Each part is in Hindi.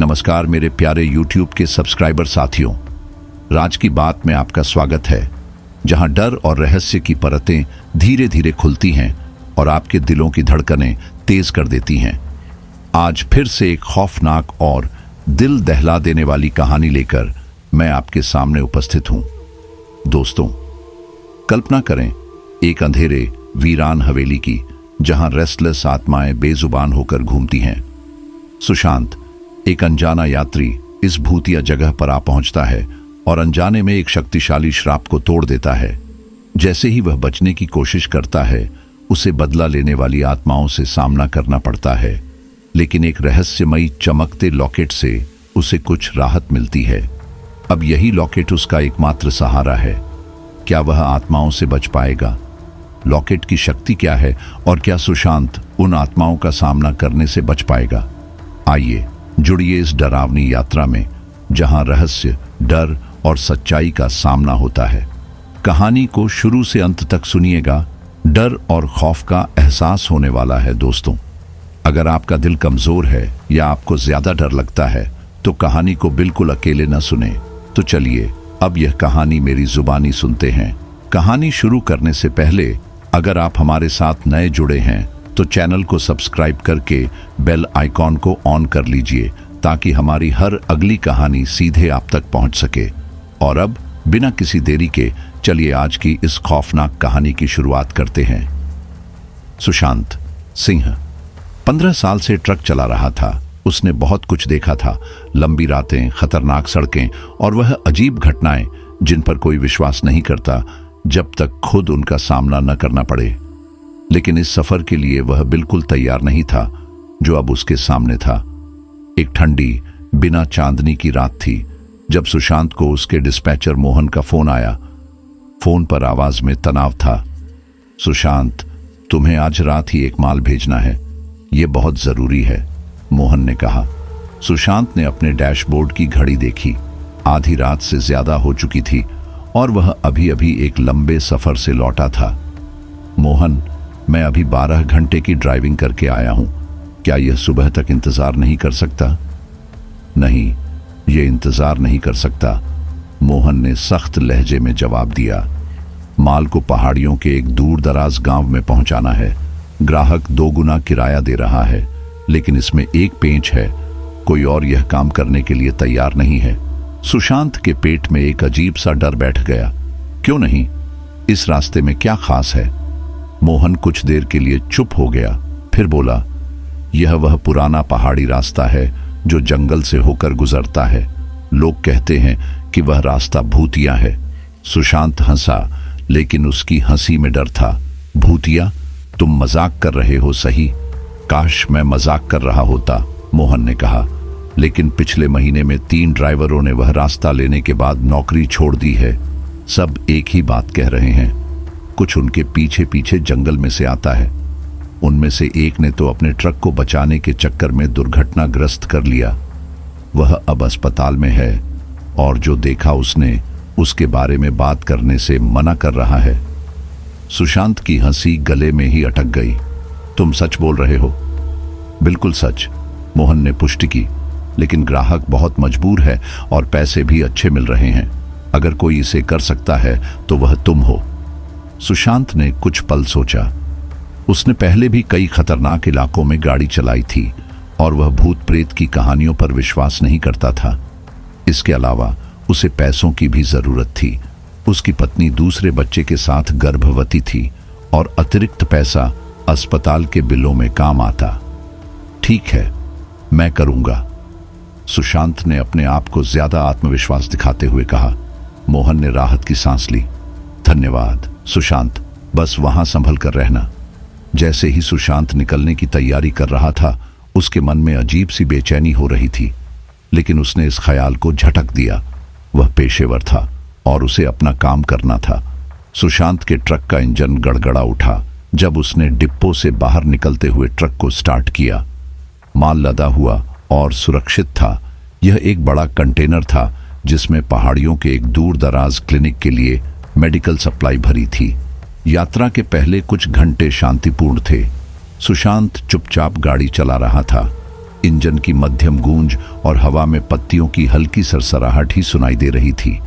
नमस्कार मेरे प्यारे YouTube के सब्सक्राइबर साथियों। राज की बात में आपका स्वागत है, जहां डर और रहस्य की परतें धीरे धीरे खुलती हैं और आपके दिलों की धड़कनें तेज कर देती हैं। आज फिर से एक खौफनाक और दिल दहला देने वाली कहानी लेकर मैं आपके सामने उपस्थित हूं। दोस्तों, कल्पना करें एक अंधेरे वीरान हवेली की, जहां रेस्टलेस आत्माएं बेजुबान होकर घूमती हैं। सुशांत, एक अनजाना यात्री, इस भूतिया जगह पर आ पहुंचता है और अनजाने में एक शक्तिशाली श्राप को तोड़ देता है। जैसे ही वह बचने की कोशिश करता है, उसे बदला लेने वाली आत्माओं से सामना करना पड़ता है, लेकिन एक रहस्यमयी चमकते लॉकेट से उसे कुछ राहत मिलती है। अब यही लॉकेट उसका एकमात्र सहारा है। क्या वह आत्माओं से बच पाएगा? लॉकेट की शक्ति क्या है और क्या सुशांत उन आत्माओं का सामना करने से बच पाएगा? आइए जुड़िए इस डरावनी यात्रा में, जहां रहस्य, डर और सच्चाई का सामना होता है। कहानी को शुरू से अंत तक सुनिएगा। डर और खौफ का एहसास होने वाला है। दोस्तों, अगर आपका दिल कमजोर है या आपको ज्यादा डर लगता है तो कहानी को बिल्कुल अकेले न सुने। तो चलिए अब यह कहानी मेरी जुबानी सुनते हैं। कहानी शुरू करने से पहले अगर आप हमारे साथ नए जुड़े हैं तो चैनल को सब्सक्राइब करके बेल आइकॉन को ऑन कर लीजिए, ताकि हमारी हर अगली कहानी सीधे आप तक पहुंच सके। और अब बिना किसी देरी के चलिए आज की इस खौफनाक कहानी की शुरुआत करते हैं। सुशांत सिंह 15 साल से ट्रक चला रहा था। उसने बहुत कुछ देखा था, लंबी रातें, खतरनाक सड़कें और वह अजीब घटनाएं जिन पर कोई विश्वास नहीं करता जब तक खुद उनका सामना न करना पड़े। लेकिन इस सफर के लिए वह बिल्कुल तैयार नहीं था जो अब उसके सामने था। एक ठंडी, बिना चांदनी की रात थी जब सुशांत को उसके डिस्पैचर मोहन का फोन आया। फोन पर आवाज में तनाव था। सुशांत, तुम्हें आज रात ही एक माल भेजना है, यह बहुत जरूरी है, मोहन ने कहा। सुशांत ने अपने डैशबोर्ड की घड़ी देखी। आधी रात से ज्यादा हो चुकी थी और वह अभी अभी एक लंबे सफर से लौटा था। मोहन, मैं अभी 12 घंटे की ड्राइविंग करके आया हूं, क्या यह सुबह तक इंतजार नहीं कर सकता? नहीं, यह इंतजार नहीं कर सकता, मोहन ने सख्त लहजे में जवाब दिया। माल को पहाड़ियों के एक दूर दराज गांव में पहुंचाना है। ग्राहक 2 गुना किराया दे रहा है, लेकिन इसमें एक पेंच है, कोई और यह काम करने के लिए तैयार नहीं है। सुशांत के पेट में एक अजीब सा डर बैठ गया। क्यों नहीं? इस रास्ते में क्या खास है? मोहन कुछ देर के लिए चुप हो गया, फिर बोला, यह वह पुराना पहाड़ी रास्ता है जो जंगल से होकर गुजरता है। लोग कहते हैं कि वह रास्ता भूतिया है। सुशांत हंसा, लेकिन उसकी हंसी में डर था। भूतिया? तुम मजाक कर रहे हो सही? काश मैं मजाक कर रहा होता, मोहन ने कहा। लेकिन पिछले महीने में 3 ड्राइवरों ने वह रास्ता लेने के बाद नौकरी छोड़ दी है। सब एक ही बात कह रहे हैं। कुछ उनके पीछे पीछे जंगल में से आता है। उनमें से एक ने तो अपने ट्रक को बचाने के चक्कर में दुर्घटनाग्रस्त कर लिया। वह अब अस्पताल में है और जो देखा उसने उसके बारे में बात करने से मना कर रहा है। सुशांत की हंसी गले में ही अटक गई। तुम सच बोल रहे हो? बिल्कुल सच, मोहन ने पुष्टि की। लेकिन ग्राहक बहुत मजबूर है और पैसे भी अच्छे मिल रहे हैं। अगर कोई इसे कर सकता है तो वह तुम हो। सुशांत ने कुछ पल सोचा। उसने पहले भी कई खतरनाक इलाकों में गाड़ी चलाई थी और वह भूत प्रेत की कहानियों पर विश्वास नहीं करता था। इसके अलावा उसे पैसों की भी जरूरत थी। उसकी पत्नी दूसरे बच्चे के साथ गर्भवती थी और अतिरिक्त पैसा अस्पताल के बिलों में काम आता। ठीक है, मैं करूंगा, सुशांत ने अपने आप को ज्यादा आत्मविश्वास दिखाते हुए कहा। मोहन ने राहत की सांस ली। धन्यवाद सुशांत, बस वहां संभल कर रहना। जैसे ही सुशांत निकलने की तैयारी कर रहा था, उसके मन में अजीब सी बेचैनी हो रही थी, लेकिन उसने इस ख्याल को झटक दिया। वह पेशेवर था और उसे अपना काम करना था। सुशांत के ट्रक का इंजन गड़गड़ा उठा जब उसने डिब्बों से बाहर निकलते हुए ट्रक को स्टार्ट किया। माल लदा हुआ और सुरक्षित था। यह एक बड़ा कंटेनर था जिसमें पहाड़ियों के एक दूर दराज क्लिनिक के लिए मेडिकल सप्लाई भरी थी। यात्रा के पहले कुछ घंटे शांतिपूर्ण थे। सुशांत चुपचाप गाड़ी चला रहा था। इंजन की मध्यम गूंज और हवा में पत्तियों की हल्की सरसराहट ही सुनाई दे रही थी।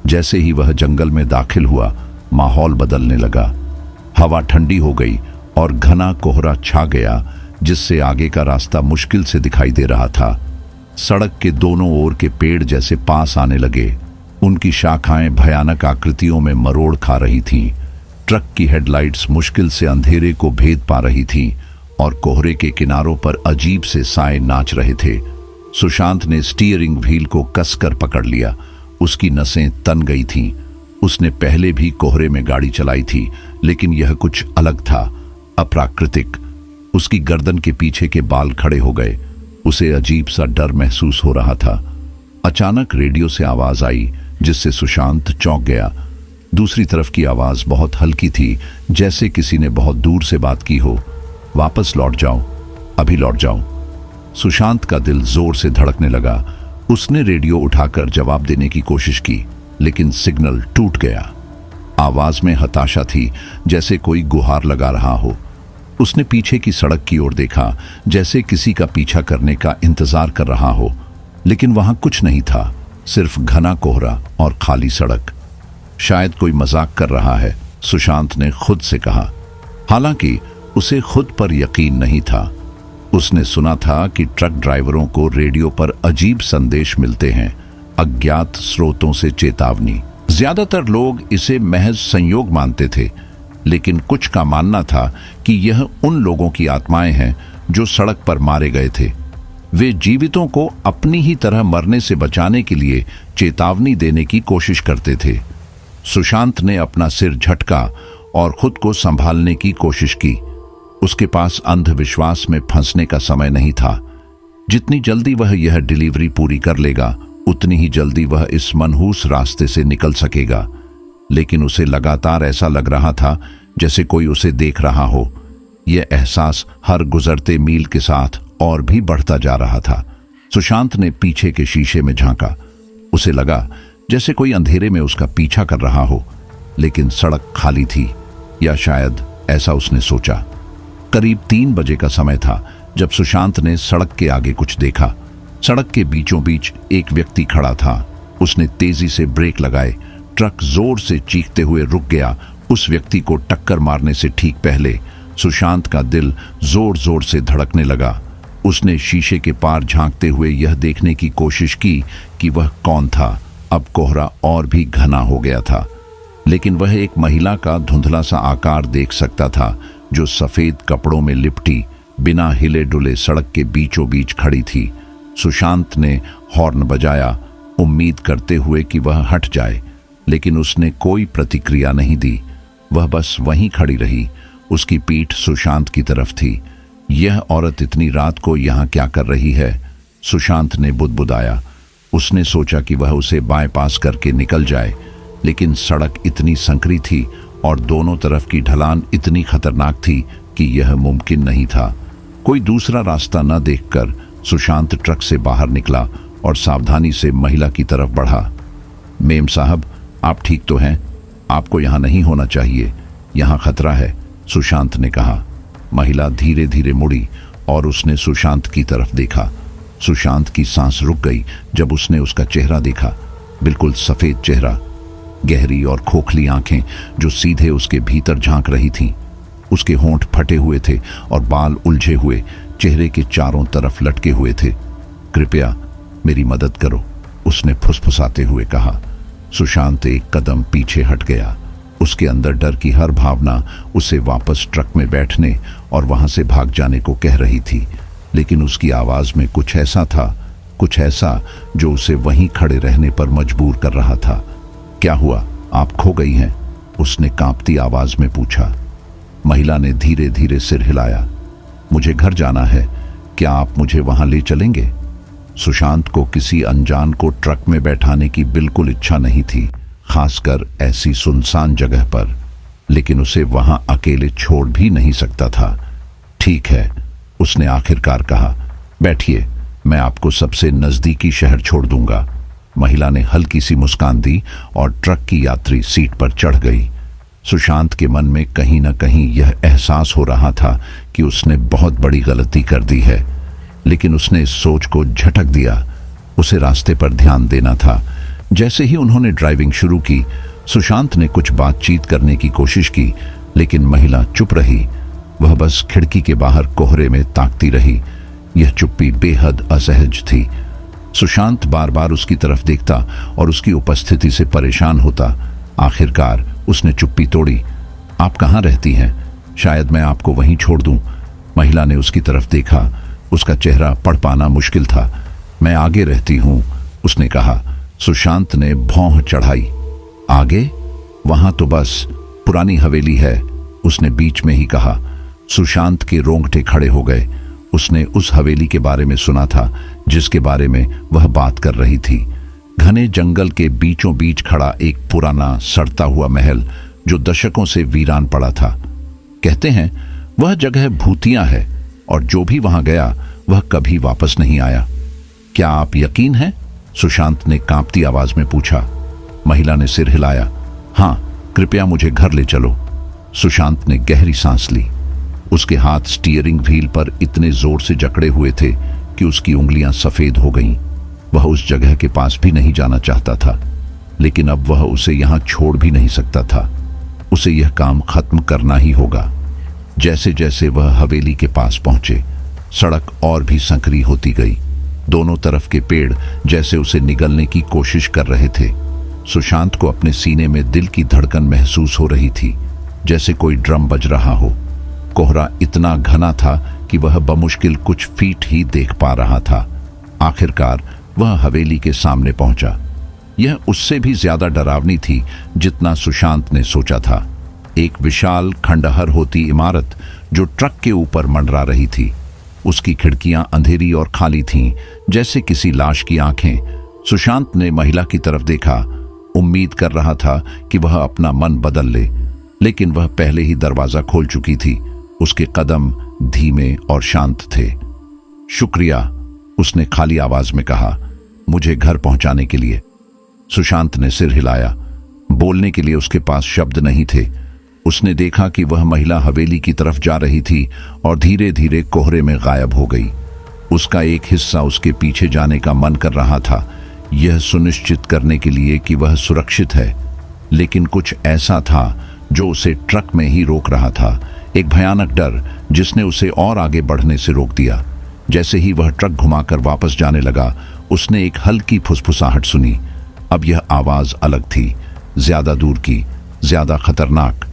जैसे ही वह जंगल में दाखिल हुआ, माहौल बदलने लगा। हवा ठंडी हो गई और घना कोहरा छा गया, जिससे आगे का रास्ता मुश्किल से दिखाई दे रहा था। सड़क के दोनों ओर के पेड़ जैसे पास आने लगे। उनकी शाखाएं भयानक आकृतियों में मरोड़ खा रही थीं। ट्रक की हेडलाइट्स मुश्किल से अंधेरे को भेद पा रही थीं और कोहरे के किनारों पर अजीब से साए नाच रहे थे। सुशांत ने स्टीयरिंग व्हील को कसकर पकड़ लिया। उसकी नसें तन गई थीं। उसने पहले भी कोहरे में गाड़ी चलाई थी, लेकिन यह कुछ अलग था, अप्राकृतिक। उसकी गर्दन के पीछे के बाल खड़े हो गए। उसे अजीब सा डर महसूस हो रहा था। अचानक रेडियो से आवाज आई, जिससे सुशांत चौंक गया। दूसरी तरफ की आवाज बहुत हल्की थी, जैसे किसी ने बहुत दूर से बात की हो। वापस लौट जाओ, अभी लौट जाओ। सुशांत का दिल जोर से धड़कने लगा। उसने रेडियो उठाकर जवाब देने की कोशिश की, लेकिन सिग्नल टूट गया। आवाज में हताशा थी, जैसे कोई गुहार लगा रहा हो। उसने पीछे की सड़क की ओर देखा, जैसे किसी का पीछा करने का इंतजार कर रहा हो, लेकिन वहां कुछ नहीं था, सिर्फ घना कोहरा और खाली सड़क। शायद कोई मजाक कर रहा है, सुशांत ने खुद से कहा। हालांकि उसे खुद पर यकीन नहीं था। उसने सुना था कि ट्रक ड्राइवरों को रेडियो पर अजीब संदेश मिलते हैं, अज्ञात स्रोतों से चेतावनी। ज्यादातर लोग इसे महज संयोग मानते थे, लेकिन कुछ का मानना था कि यह उन लोगों की आत्माएं हैं जो सड़क पर मारे गए थे। वे जीवितों को अपनी ही तरह मरने से बचाने के लिए चेतावनी देने की कोशिश करते थे। सुशांत ने अपना सिर झटका और खुद को संभालने की कोशिश की। उसके पास अंधविश्वास में फंसने का समय नहीं था। जितनी जल्दी वह यह डिलीवरी पूरी कर लेगा, उतनी ही जल्दी वह इस मनहूस रास्ते से निकल सकेगा। लेकिन उसे लगातार ऐसा लग रहा था जैसे कोई उसे देख रहा हो। यह एहसास हर गुजरते मील के साथ और भी बढ़ता जा रहा था। सुशांत ने पीछे के शीशे में झांका। उसे लगा जैसे कोई अंधेरे में उसका पीछा कर रहा हो, लेकिन सड़क खाली थी, या शायद ऐसा उसने सोचा। करीब 3 बजे का समय था जब सुशांत ने सड़क के आगे कुछ देखा। सड़क के बीचों बीच एक व्यक्ति खड़ा था। उसने तेजी से ब्रेक लगाए। ट्रक जोर से चीखते हुए रुक गया। उस व्यक्ति को टक्कर मारने से ठीक पहले सुशांत का दिल जोर जोर से धड़कने लगा। उसने शीशे के पार झांकते हुए यह देखने की कोशिश की कि वह कौन था। अब कोहरा और भी घना हो गया था, लेकिन वह एक महिला का धुंधला सा आकार देख सकता था, जो सफेद कपड़ों में लिपटी बिना हिले डुले सड़क के बीचों बीच खड़ी थी। सुशांत ने हॉर्न बजाया, उम्मीद करते हुए कि वह हट जाए, लेकिन उसने कोई प्रतिक्रिया नहीं दी। वह बस वहीं खड़ी रही। उसकी पीठ सुशांत की तरफ थी। यह औरत इतनी रात को यहाँ क्या कर रही है? सुशांत ने बुदबुदाया। उसने सोचा कि वह उसे बाएं पास करके निकल जाए, लेकिन सड़क इतनी संकरी थी और दोनों तरफ की ढलान इतनी खतरनाक थी कि यह मुमकिन नहीं था। कोई दूसरा रास्ता न देखकर सुशांत ट्रक से बाहर निकला और सावधानी से महिला की तरफ बढ़ा। मेम साहब, आप ठीक तो हैं? आपको यहाँ नहीं होना चाहिए, यहाँ खतरा है, सुशांत ने कहा। महिला धीरे धीरे मुड़ी और उसने सुशांत की तरफ देखा। सुशांत की सांस रुक गई जब उसने उसका चेहरा देखा। बिल्कुल सफेद चेहरा, गहरी और खोखली आंखें जो सीधे उसके भीतर झांक रही थीं। उसके होंठ फटे हुए थे और बाल उलझे हुए चेहरे के चारों तरफ लटके हुए थे। कृपया मेरी मदद करो, उसने फुसफुसाते हुए कहा। सुशांत एक कदम पीछे हट गया। उसके अंदर डर की हर भावना उसे वापस ट्रक में बैठने और वहां से भाग जाने को कह रही थी, लेकिन उसकी आवाज में कुछ ऐसा था, कुछ ऐसा जो उसे वहीं खड़े रहने पर मजबूर कर रहा था। क्या हुआ, आप खो गई हैं? उसने कांपती आवाज में पूछा। महिला ने धीरे धीरे सिर हिलाया। मुझे घर जाना है, क्या आप मुझे वहां ले चलेंगे? सुशांत को किसी अनजान को ट्रक में बैठाने की बिल्कुल इच्छा नहीं थी, खासकर ऐसी सुनसान जगह पर, लेकिन उसे वहां अकेले छोड़ भी नहीं सकता था। ठीक है, उसने आखिरकार कहा। बैठिए, मैं आपको सबसे नजदीकी शहर छोड़ दूंगा। महिला ने हल्की सी मुस्कान दी और ट्रक की यात्री सीट पर चढ़ गई। सुशांत के मन में कहीं न कहीं यह एहसास हो रहा था कि उसने बहुत बड़ी गलती कर दी है। लेकिन उसने इस सोच को झटक दिया। उसे रास्ते पर ध्यान देना था। जैसे ही उन्होंने ड्राइविंग शुरू की, सुशांत ने कुछ बातचीत करने की कोशिश की, लेकिन महिला चुप रही। वह बस खिड़की के बाहर कोहरे में ताकती रही। यह चुप्पी बेहद असहज थी। सुशांत बार बार उसकी तरफ देखता और उसकी उपस्थिति से परेशान होता। आखिरकार उसने चुप्पी तोड़ी। आप कहाँ रहती हैं? शायद मैं आपको वहीं छोड़ दूं। महिला ने उसकी तरफ देखा। उसका चेहरा पढ़ पाना मुश्किल था। मैं आगे रहती हूं, उसने कहा। सुशांत ने भौं चढ़ाई। आगे? वहां तो बस पुरानी हवेली है, उसने बीच में ही कहा। सुशांत के रोंगटे खड़े हो गए। उसने उस हवेली के बारे में सुना था जिसके बारे में वह बात कर रही थी। घने जंगल के बीचों बीच खड़ा एक पुराना सड़ता हुआ महल जो दशकों से वीरान पड़ा था। कहते हैं वह जगह भूतिया है और जो भी वहां गया वह कभी वापस नहीं आया। क्या आप यकीन है? सुशांत ने कांपती आवाज में पूछा। महिला ने सिर हिलाया। हां, कृपया मुझे घर ले चलो। सुशांत ने गहरी सांस ली। उसके हाथ स्टीयरिंग व्हील पर इतने जोर से जकड़े हुए थे कि उसकी उंगलियां सफेद हो गईं। वह उस जगह के पास भी नहीं जाना चाहता था, लेकिन अब वह उसे यहां छोड़ भी नहीं सकता था। उसे यह काम खत्म करना ही होगा। जैसे जैसे वह हवेली के पास पहुंचे, सड़क और भी संकरी होती गई। दोनों तरफ के पेड़ जैसे उसे निगलने की कोशिश कर रहे थे। सुशांत को अपने सीने में दिल की धड़कन महसूस हो रही थी, जैसे कोई ड्रम बज रहा हो। कोहरा इतना घना था कि वह बमुश्किल कुछ फीट ही देख पा रहा था। आखिरकार वह हवेली के सामने पहुंचा। यह उससे भी ज्यादा डरावनी थी जितना सुशांत ने सोचा था। एक विशाल खंडहर होती इमारत जो ट्रक के ऊपर मंडरा रही थी। उसकी खिड़कियां अंधेरी और खाली थीं, जैसे किसी लाश की आंखें। सुशांत ने महिला की तरफ देखा। उम्मीद कर रहा था कि वह अपना मन बदल ले, लेकिन वह पहले ही दरवाजा खोल चुकी थी। उसके कदम धीमे और शांत थे। शुक्रिया, उसने खाली आवाज में कहा, मुझे घर पहुंचाने के लिए। सुशांत ने सिर हिलाया। बोलने के लिए उसके पास शब्द नहीं थे। उसने देखा कि वह महिला हवेली की तरफ जा रही थी और धीरे धीरे कोहरे में गायब हो गई। उसका एक हिस्सा उसके पीछे जाने का मन कर रहा था, यह सुनिश्चित करने के लिए कि वह सुरक्षित है, लेकिन कुछ ऐसा था जो उसे ट्रक में ही रोक रहा था। एक भयानक डर जिसने उसे और आगे बढ़ने से रोक दिया। जैसे ही वह ट्रक घुमाकर वापस जाने लगा, उसने एक हल्की फुसफुसाहट सुनी। अब यह आवाज अलग थी, ज्यादा दूर की, ज्यादा खतरनाक।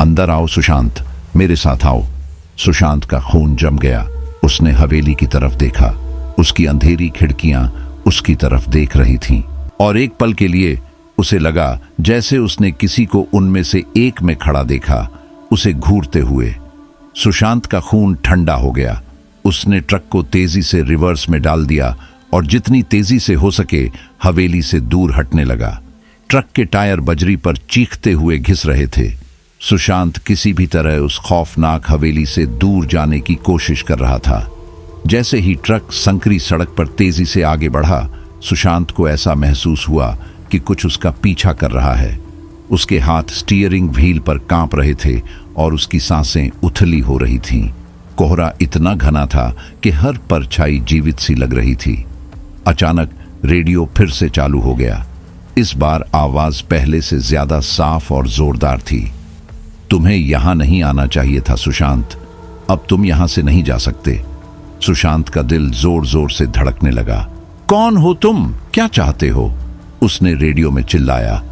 अंदर आओ सुशांत, मेरे साथ आओ। सुशांत का खून जम गया। उसने हवेली की तरफ देखा। उसकी अंधेरी खिड़कियां उसकी तरफ देख रही थीं, और एक पल के लिए उसे लगा जैसे उसने किसी को उनमें से एक में खड़ा देखा, उसे घूरते हुए। सुशांत का खून ठंडा हो गया। उसने ट्रक को तेजी से रिवर्स में डाल दिया और जितनी तेजी से हो सके हवेली से दूर हटने लगा। ट्रक के टायर बजरी पर चीखते हुए घिस रहे थे। सुशांत किसी भी तरह उस खौफनाक हवेली से दूर जाने की कोशिश कर रहा था। जैसे ही ट्रक संकरी सड़क पर तेजी से आगे बढ़ा, सुशांत को ऐसा महसूस हुआ कि कुछ उसका पीछा कर रहा है। उसके हाथ स्टीयरिंग व्हील पर कांप रहे थे और उसकी सांसें उथली हो रही थीं। कोहरा इतना घना था कि हर परछाई जीवित सी लग रही थी। अचानक रेडियो फिर से चालू हो गया। इस बार आवाज पहले से ज्यादा साफ और जोरदार थी। तुम्हें यहां नहीं आना चाहिए था सुशांत, अब तुम यहां से नहीं जा सकते। सुशांत का दिल जोर जोर से धड़कने लगा। कौन हो तुम? क्या चाहते हो? उसने रेडियो में चिल्लाया।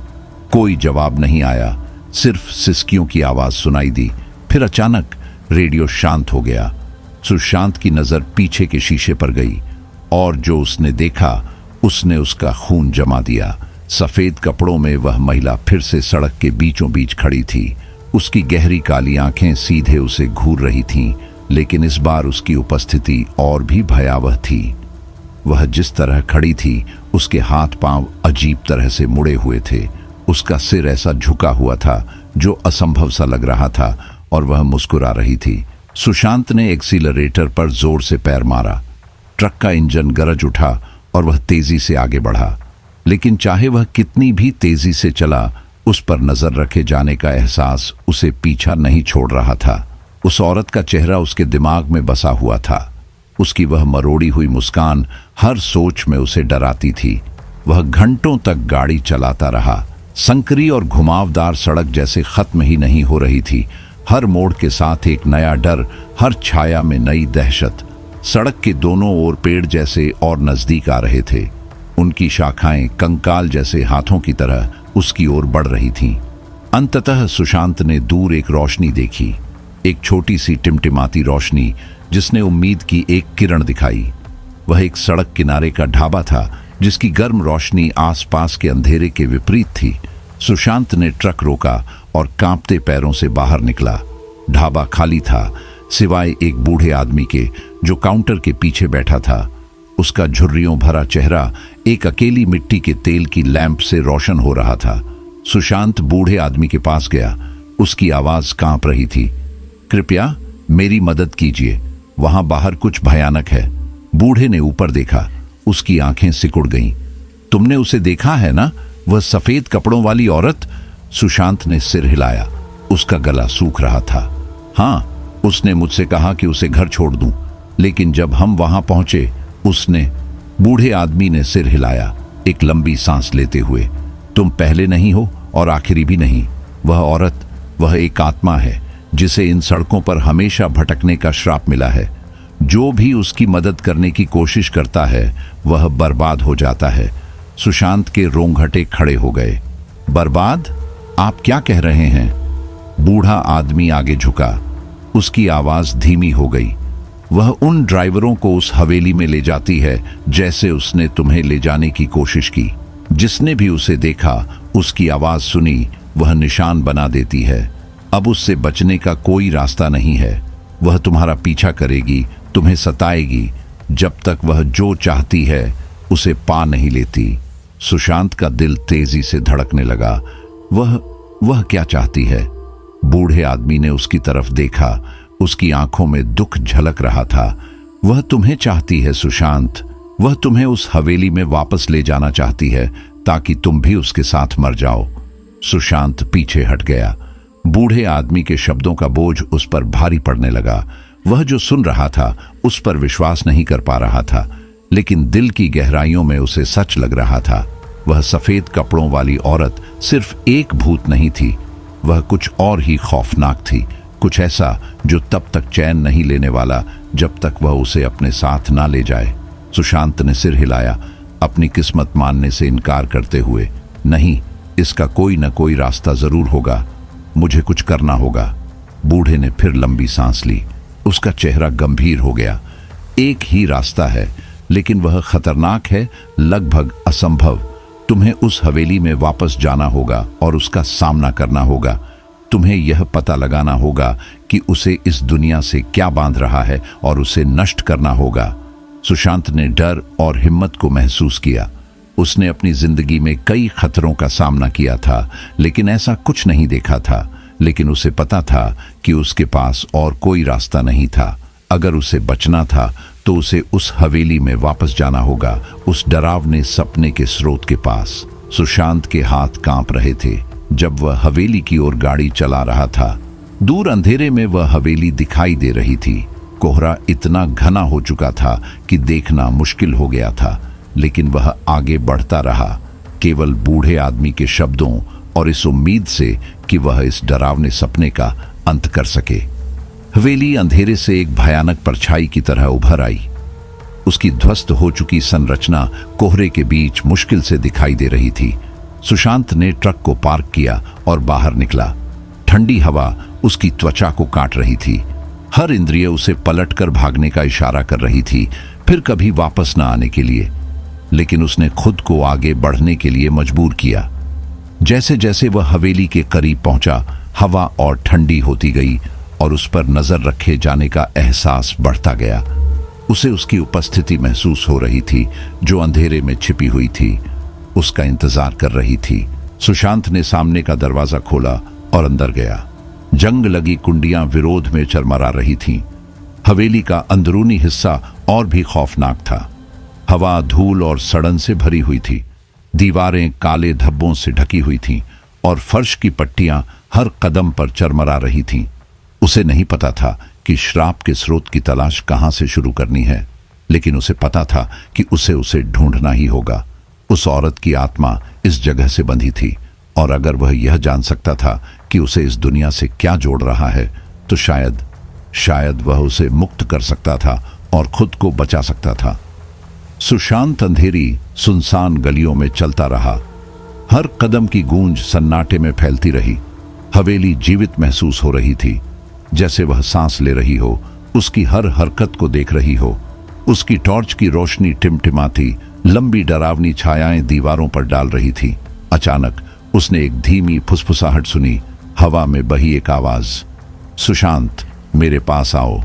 कोई जवाब नहीं आया, सिर्फ सिसकियों की आवाज सुनाई दी। फिर अचानक रेडियो शांत हो गया। सुशांत की नजर पीछे के शीशे पर गई और जो उसने देखा उसने उसका खून जमा दिया। सफेद कपड़ों में वह महिला फिर से सड़क के बीचों बीच खड़ी थी। उसकी गहरी काली आंखें सीधे उसे घूर रही थीं, लेकिन इस बार उसकी उपस्थिति और भी भयावह थी। वह जिस तरह खड़ी थी, उसके हाथ पांव अजीब तरह से मुड़े हुए थे। उसका सिर ऐसा झुका हुआ था जो असंभव सा लग रहा था, और वह मुस्कुरा रही थी। सुशांत ने एक्सीलरेटर पर जोर से पैर मारा। ट्रक का इंजन गरज उठा और वह तेजी से आगे बढ़ा, लेकिन चाहे वह कितनी भी तेजी से चला, उस पर नजर रखे जाने का एहसास उसे पीछा नहीं छोड़ रहा था। उस औरत का चेहरा उसके दिमाग में बसा हुआ था। उसकी वह मरोड़ी हुई मुस्कान हर सोच में उसे डराती थी। वह घंटों तक गाड़ी चलाता रहा। संकरी और घुमावदार सड़क जैसे खत्म ही नहीं हो रही थी। हर मोड़ के साथ एक नया डर, हर छाया में नई दहशत। सड़क के दोनों ओर पेड़ जैसे और नजदीक आ रहे थे। उनकी शाखाएं कंकाल जैसे हाथों की तरह उसकी ओर बढ़ रही थीं। अंततः सुशांत ने दूर एक रोशनी देखी, एक छोटी सी टिमटिमाती रोशनी जिसने उम्मीद की एक किरण दिखाई। वह एक सड़क किनारे का ढाबा था जिसकी गर्म रोशनी आसपास के अंधेरे के विपरीत थी। सुशांत ने ट्रक रोका और कांपते पैरों से बाहर निकला। ढाबा खाली था, सिवाय एक बूढ़े आदमी के जो काउंटर के पीछे बैठा था। उसका झुर्रियों भरा चेहरा एक अकेली मिट्टी के तेल की लैंप से रोशन हो रहा था। सुशांत बूढ़े आदमी के पास गया। उसकी आवाज कांप रही थी। कृपया मेरी मदद कीजिए, वहां बाहर कुछ भयानक है। बूढ़े ने ऊपर देखा। उसकी आंखें सिकुड़ गईं। तुमने उसे देखा है ना, वह सफेद कपड़ों वाली औरत? सुशांत ने सिर हिलाया। उसका गला सूख रहा था। हाँ, उसने मुझसे कहा कि उसे घर छोड़ दूं, लेकिन जब हम वहां पहुंचे उसने। बूढ़े आदमी ने सिर हिलाया, एक लंबी सांस लेते हुए। तुम पहले नहीं हो और आखिरी भी नहीं। वह औरत, वह एक आत्मा है जिसे इन सड़कों पर हमेशा भटकने का श्राप मिला है। जो भी उसकी मदद करने की कोशिश करता है वह बर्बाद हो जाता है। सुशांत के रोंगटे खड़े हो गए। बर्बाद? आप क्या कह रहे हैं? बूढ़ा आदमी आगे झुका। उसकी आवाज धीमी हो गई। वह उन ड्राइवरों को उस हवेली में ले जाती है जैसे उसने तुम्हें ले जाने की कोशिश की। जिसने भी उसे देखा, उसकी आवाज सुनी, वह निशान बना देती है। अब उससे बचने का कोई रास्ता नहीं है। वह तुम्हारा पीछा करेगी, तुम्हें सताएगी, जब तक वह जो चाहती है उसे पा नहीं लेती। सुशांत का दिल तेजी से धड़कने लगा। वह क्या चाहती है? बूढ़े आदमी ने उसकी तरफ देखा। उसकी आंखों में दुख झलक रहा था। वह तुम्हें चाहती है सुशांत। वह तुम्हें उस हवेली में वापस ले जाना चाहती है ताकि तुम भी उसके साथ मर जाओ। सुशांत पीछे हट गया। बूढ़े आदमी के शब्दों का बोझ उस पर भारी पड़ने लगा। वह जो सुन रहा था उस पर विश्वास नहीं कर पा रहा था, लेकिन दिल की गहराइयों में उसे सच लग रहा था। वह सफेद कपड़ों वाली औरत सिर्फ एक भूत नहीं थी, वह कुछ और ही खौफनाक थी। कुछ ऐसा जो तब तक चैन नहीं लेने वाला जब तक वह उसे अपने साथ ना ले जाए। सुशांत ने सिर हिलाया, अपनी किस्मत मानने से इनकार करते हुए। नहीं, इसका कोई न कोई रास्ता जरूर होगा। मुझे कुछ करना होगा। बूढ़े ने फिर लंबी सांस ली। उसका चेहरा गंभीर हो गया। एक ही रास्ता है, लेकिन वह खतरनाक है, लगभग असंभव। तुम्हें उस हवेली में वापस जाना होगा और उसका सामना करना होगा। तुम्हें यह पता लगाना होगा कि उसे इस दुनिया से क्या बांध रहा है और उसे नष्ट करना होगा। सुशांत ने डर और हिम्मत को महसूस किया। उसने अपनी जिंदगी में कई खतरों का सामना किया था, लेकिन ऐसा कुछ नहीं देखा था। लेकिन उसे पता था कि उसके पास और कोई रास्ता नहीं था। अगर उसे बचना था तो उसे उस हवेली में वापस जाना होगा, उस डरावने सपने के स्रोत के पास। सुशांत के हाथ कांप रहे थे जब वह हवेली की ओर गाड़ी चला रहा था। दूर अंधेरे में वह हवेली दिखाई दे रही थी। कोहरा इतना घना हो चुका था कि देखना मुश्किल हो गया था, लेकिन वह आगे बढ़ता रहा, केवल बूढ़े आदमी के शब्दों और इस उम्मीद से कि वह इस डरावने सपने का अंत कर सके। हवेली अंधेरे से एक भयानक परछाई की तरह उभर आई। उसकी ध्वस्त हो चुकी संरचना कोहरे के बीच मुश्किल से दिखाई दे रही थी। सुशांत ने ट्रक को पार्क किया और बाहर निकला। ठंडी हवा उसकी त्वचा को काट रही थी। हर इंद्रिय उसे पलटकर भागने का इशारा कर रही थी, फिर कभी वापस न आने के लिए। लेकिन उसने खुद को आगे बढ़ने के लिए मजबूर किया। जैसे जैसे वह हवेली के करीब पहुंचा, हवा और ठंडी होती गई और उस पर नजर रखे जाने का एहसास बढ़ता गया। उसे उसकी उपस्थिति महसूस हो रही थी, जो अंधेरे में छिपी हुई थी, उसका इंतजार कर रही थी। सुशांत ने सामने का दरवाजा खोला और अंदर गया। जंग लगी कुंडियां विरोध में चरमरा रही थीं। हवेली का अंदरूनी हिस्सा और भी खौफनाक था। हवा धूल और सड़न से भरी हुई थी। दीवारें काले धब्बों से ढकी हुई थीं और फर्श की पट्टियां हर कदम पर चरमरा रही थीं। उसे नहीं पता था कि श्राप के स्रोत की तलाश कहां से शुरू करनी है। लेकिन उसे पता था कि उसे ढूंढना ही होगा। उस औरत की आत्मा इस जगह से बंधी थी, और अगर वह यह जान सकता था कि उसे इस दुनिया से क्या जोड़ रहा है, तो शायद वह उसे मुक्त कर सकता था और खुद को बचा सकता था। सुशांत अंधेरी सुनसान गलियों में चलता रहा। हर कदम की गूंज सन्नाटे में फैलती रही। हवेली जीवित महसूस हो रही थी, जैसे वह सांस ले रही हो, उसकी हर हरकत को देख रही हो। उसकी टॉर्च की रोशनी टिमटिमाती लंबी डरावनी छायाएं दीवारों पर डाल रही थी। अचानक उसने एक धीमी फुसफुसाहट सुनी। हवा में बही एक आवाज, सुशांत, मेरे पास आओ।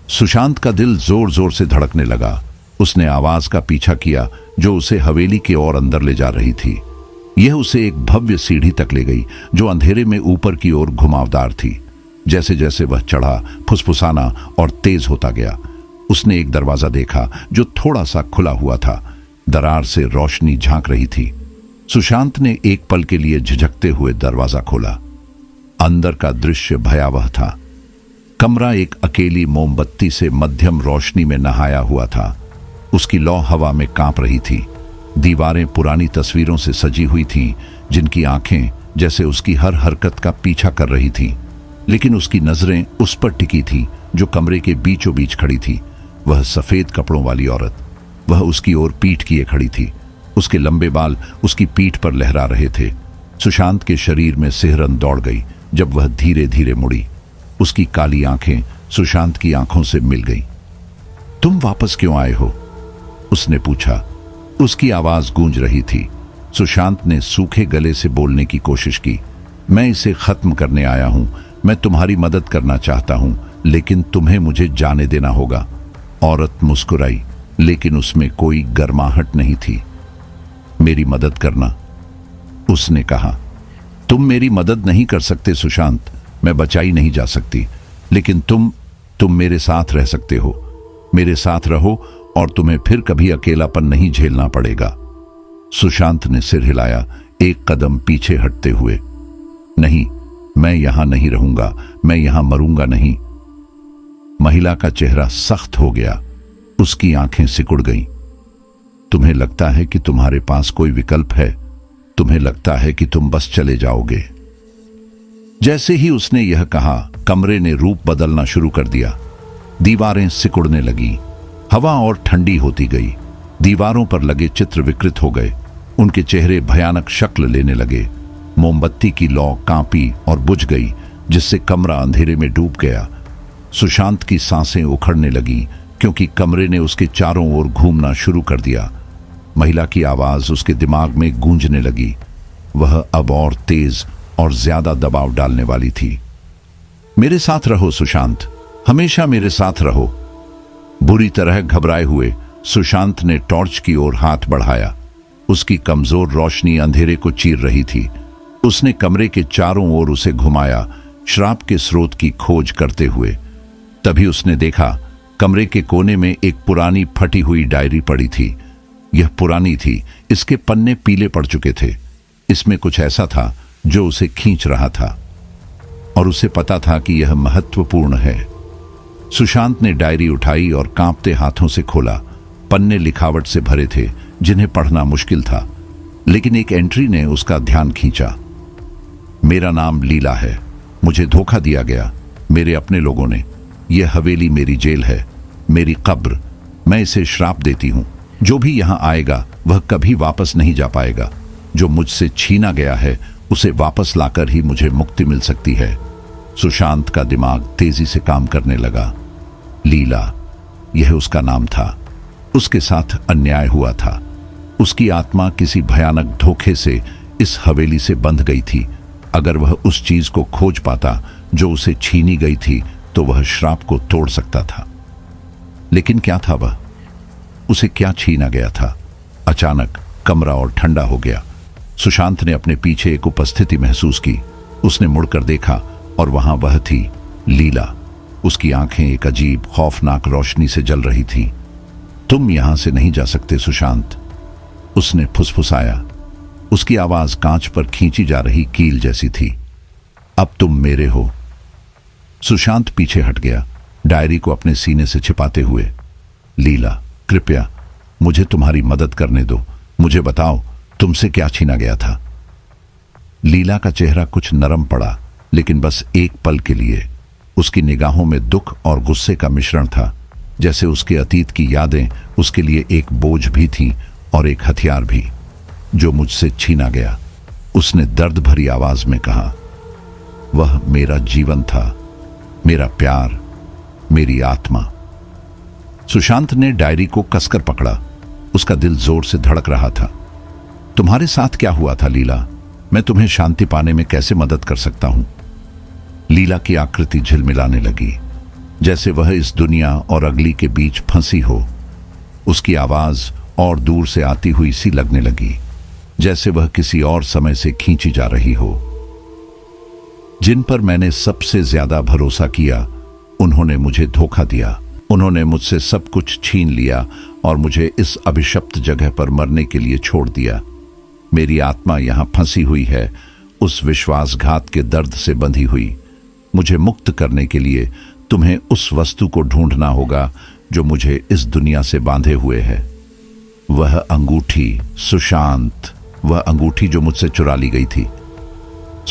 सुशांत का दिल जोर जोर से धड़कने लगा। उसने आवाज का पीछा किया जो उसे हवेली के और अंदर ले जा रही थी। यह उसे एक भव्य सीढ़ी तक ले गई जो अंधेरे में ऊपर की ओर घुमावदार थी। जैसे जैसे वह चढ़ा, फुसफुसाना और तेज होता गया। उसने एक दरवाजा देखा जो थोड़ा सा खुला हुआ था। दरार से रोशनी झांक रही थी। सुशांत ने एक पल के लिए झिझकते हुए दरवाजा खोला। अंदर का दृश्य भयावह था। कमरा एक अकेली मोमबत्ती से मध्यम रोशनी में नहाया हुआ था। उसकी लौ हवा में कांप रही थी। दीवारें पुरानी तस्वीरों से सजी हुई थीं, जिनकी आंखें जैसे उसकी हर हरकत का पीछा कर रही थीं। लेकिन उसकी नजरें उस पर टिकी थीं जो कमरे के बीचों बीच खड़ी थी। वह सफेद कपड़ों वाली औरत। वह उसकी ओर पीठ किए खड़ी थी। उसके लंबे बाल उसकी पीठ पर लहरा रहे थे। सुशांत के शरीर में सिहरन दौड़ गई जब वह धीरे धीरे मुड़ी। उसकी काली आंखें सुशांत की आंखों से मिल गईं। तुम वापस क्यों आए हो? उसने पूछा। उसकी आवाज गूंज रही थी। सुशांत ने सूखे गले से बोलने की कोशिश की। मैं इसे खत्म करने आया हूं। मैं तुम्हारी मदद करना चाहता हूं, लेकिन तुम्हें मुझे जाने देना होगा। औरत मुस्कुराई, लेकिन उसमें कोई गर्माहट नहीं थी। मेरी मदद करना, उसने कहा। तुम मेरी मदद नहीं कर सकते सुशांत। मैं बचाई नहीं जा सकती, लेकिन तुम मेरे साथ रह सकते हो। मेरे साथ रहो और तुम्हें फिर कभी अकेलापन नहीं झेलना पड़ेगा। सुशांत ने सिर हिलाया, एक कदम पीछे हटते हुए। नहीं, मैं यहां नहीं रहूंगा। मैं यहां मरूंगा नहीं। महिला का चेहरा सख्त हो गया। उसकी आंखें सिकुड़ गईं। तुम्हें लगता है कि तुम्हारे पास कोई विकल्प है? तुम्हें लगता है कि तुम बस चले जाओगे? जैसे ही उसने यह कहा, कमरे ने रूप बदलना शुरू कर दिया। दीवारें सिकुड़ने लगी। हवा और ठंडी होती गई। दीवारों पर लगे चित्र विकृत हो गए। उनके चेहरे भयानक शक्ल लेने लगे। मोमबत्ती की लौ कांपी और बुझ गई, जिससे कमरा अंधेरे में डूब गया। सुशांत की सांसें उखड़ने लगी क्योंकि कमरे ने उसके चारों ओर घूमना शुरू कर दिया। महिला की आवाज उसके दिमाग में गूंजने लगी। वह अब और तेज और ज्यादा दबाव डालने वाली थी। मेरे साथ रहो सुशांत, हमेशा मेरे साथ रहो। बुरी तरह घबराए हुए सुशांत ने टॉर्च की ओर हाथ बढ़ाया। उसकी कमजोर रोशनी अंधेरे को चीर रही थी। उसने कमरे के चारों ओर उसे घुमाया, श्राप के स्रोत की खोज करते हुए। तभी उसने देखा, कमरे के कोने में एक पुरानी फटी हुई डायरी पड़ी थी। यह पुरानी थी, इसके पन्ने पीले पड़ चुके थे। इसमें कुछ ऐसा था जो उसे खींच रहा था, और उसे पता था कि यह महत्वपूर्ण है। सुशांत ने डायरी उठाई और कांपते हाथों से खोला। पन्ने लिखावट से भरे थे, जिन्हें पढ़ना मुश्किल था, लेकिन एक एंट्री ने उसका ध्यान खींचा। मेरा नाम लीला है। मुझे धोखा दिया गया, मेरे अपने लोगों ने। यह हवेली मेरी जेल है, मेरी कब्र। मैं इसे श्राप देती हूं। जो भी यहां आएगा वह कभी वापस नहीं जा पाएगा। जो मुझसे छीना गया है उसे वापस लाकर ही मुझे मुक्ति मिल सकती है। सुशांत का दिमाग तेजी से काम करने लगा। लीला, यह उसका नाम था। उसके साथ अन्याय हुआ था। उसकी आत्मा किसी भयानक धोखे से इस हवेली से बंध गई थी। अगर वह उस चीज को खोज पाता जो उसे छीनी गई थी, तो वह श्राप को तोड़ सकता था। लेकिन क्या था वह? उसे क्या छीना गया था? अचानक कमरा और ठंडा हो गया। सुशांत ने अपने पीछे एक उपस्थिति महसूस की। उसने मुड़कर देखा और वहां वह थी, लीला। उसकी आंखें एक अजीब खौफनाक रोशनी से जल रही थी। तुम यहां से नहीं जा सकते सुशांत, उसने फुसफुसाया। उसकी आवाज कांच पर खींची जा रही कील जैसी थी। अब तुम मेरे हो। सुशांत पीछे हट गया, डायरी को अपने सीने से छिपाते हुए। लीला, कृपया मुझे तुम्हारी मदद करने दो। मुझे बताओ तुमसे क्या छीना गया था। लीला का चेहरा कुछ नरम पड़ा, लेकिन बस एक पल के लिए। उसकी निगाहों में दुख और गुस्से का मिश्रण था, जैसे उसके अतीत की यादें उसके लिए एक बोझ भी थीं और एक हथियार भी, जो मुझसे छीना गया। उसने दर्द भरी आवाज में कहा, वह मेरा जीवन था, मेरा प्यार, मेरी आत्मा। सुशांत ने डायरी को कसकर पकड़ा। उसका दिल जोर से धड़क रहा था। तुम्हारे साथ क्या हुआ था लीला? मैं तुम्हें शांति पाने में कैसे मदद कर सकता हूं? लीला की आकृति झिलमिलाने लगी, जैसे वह इस दुनिया और अगली के बीच फंसी हो। उसकी आवाज और दूर से आती हुई सी लगने लगी, जैसे वह किसी और समय से खींची जा रही हो। जिन पर मैंने सबसे ज्यादा भरोसा किया, उन्होंने मुझे धोखा दिया। उन्होंने मुझसे सब कुछ छीन लिया और मुझे इस अभिशप्त जगह पर मरने के लिए छोड़ दिया। मेरी आत्मा यहां फंसी हुई है, उस विश्वासघात के दर्द से बंधी हुई। मुझे मुक्त करने के लिए तुम्हें उस वस्तु को ढूंढना होगा जो मुझे इस दुनिया से बांधे हुए है। वह अंगूठी, सुशांत, वह अंगूठी जो मुझसे चुरा ली गई थी।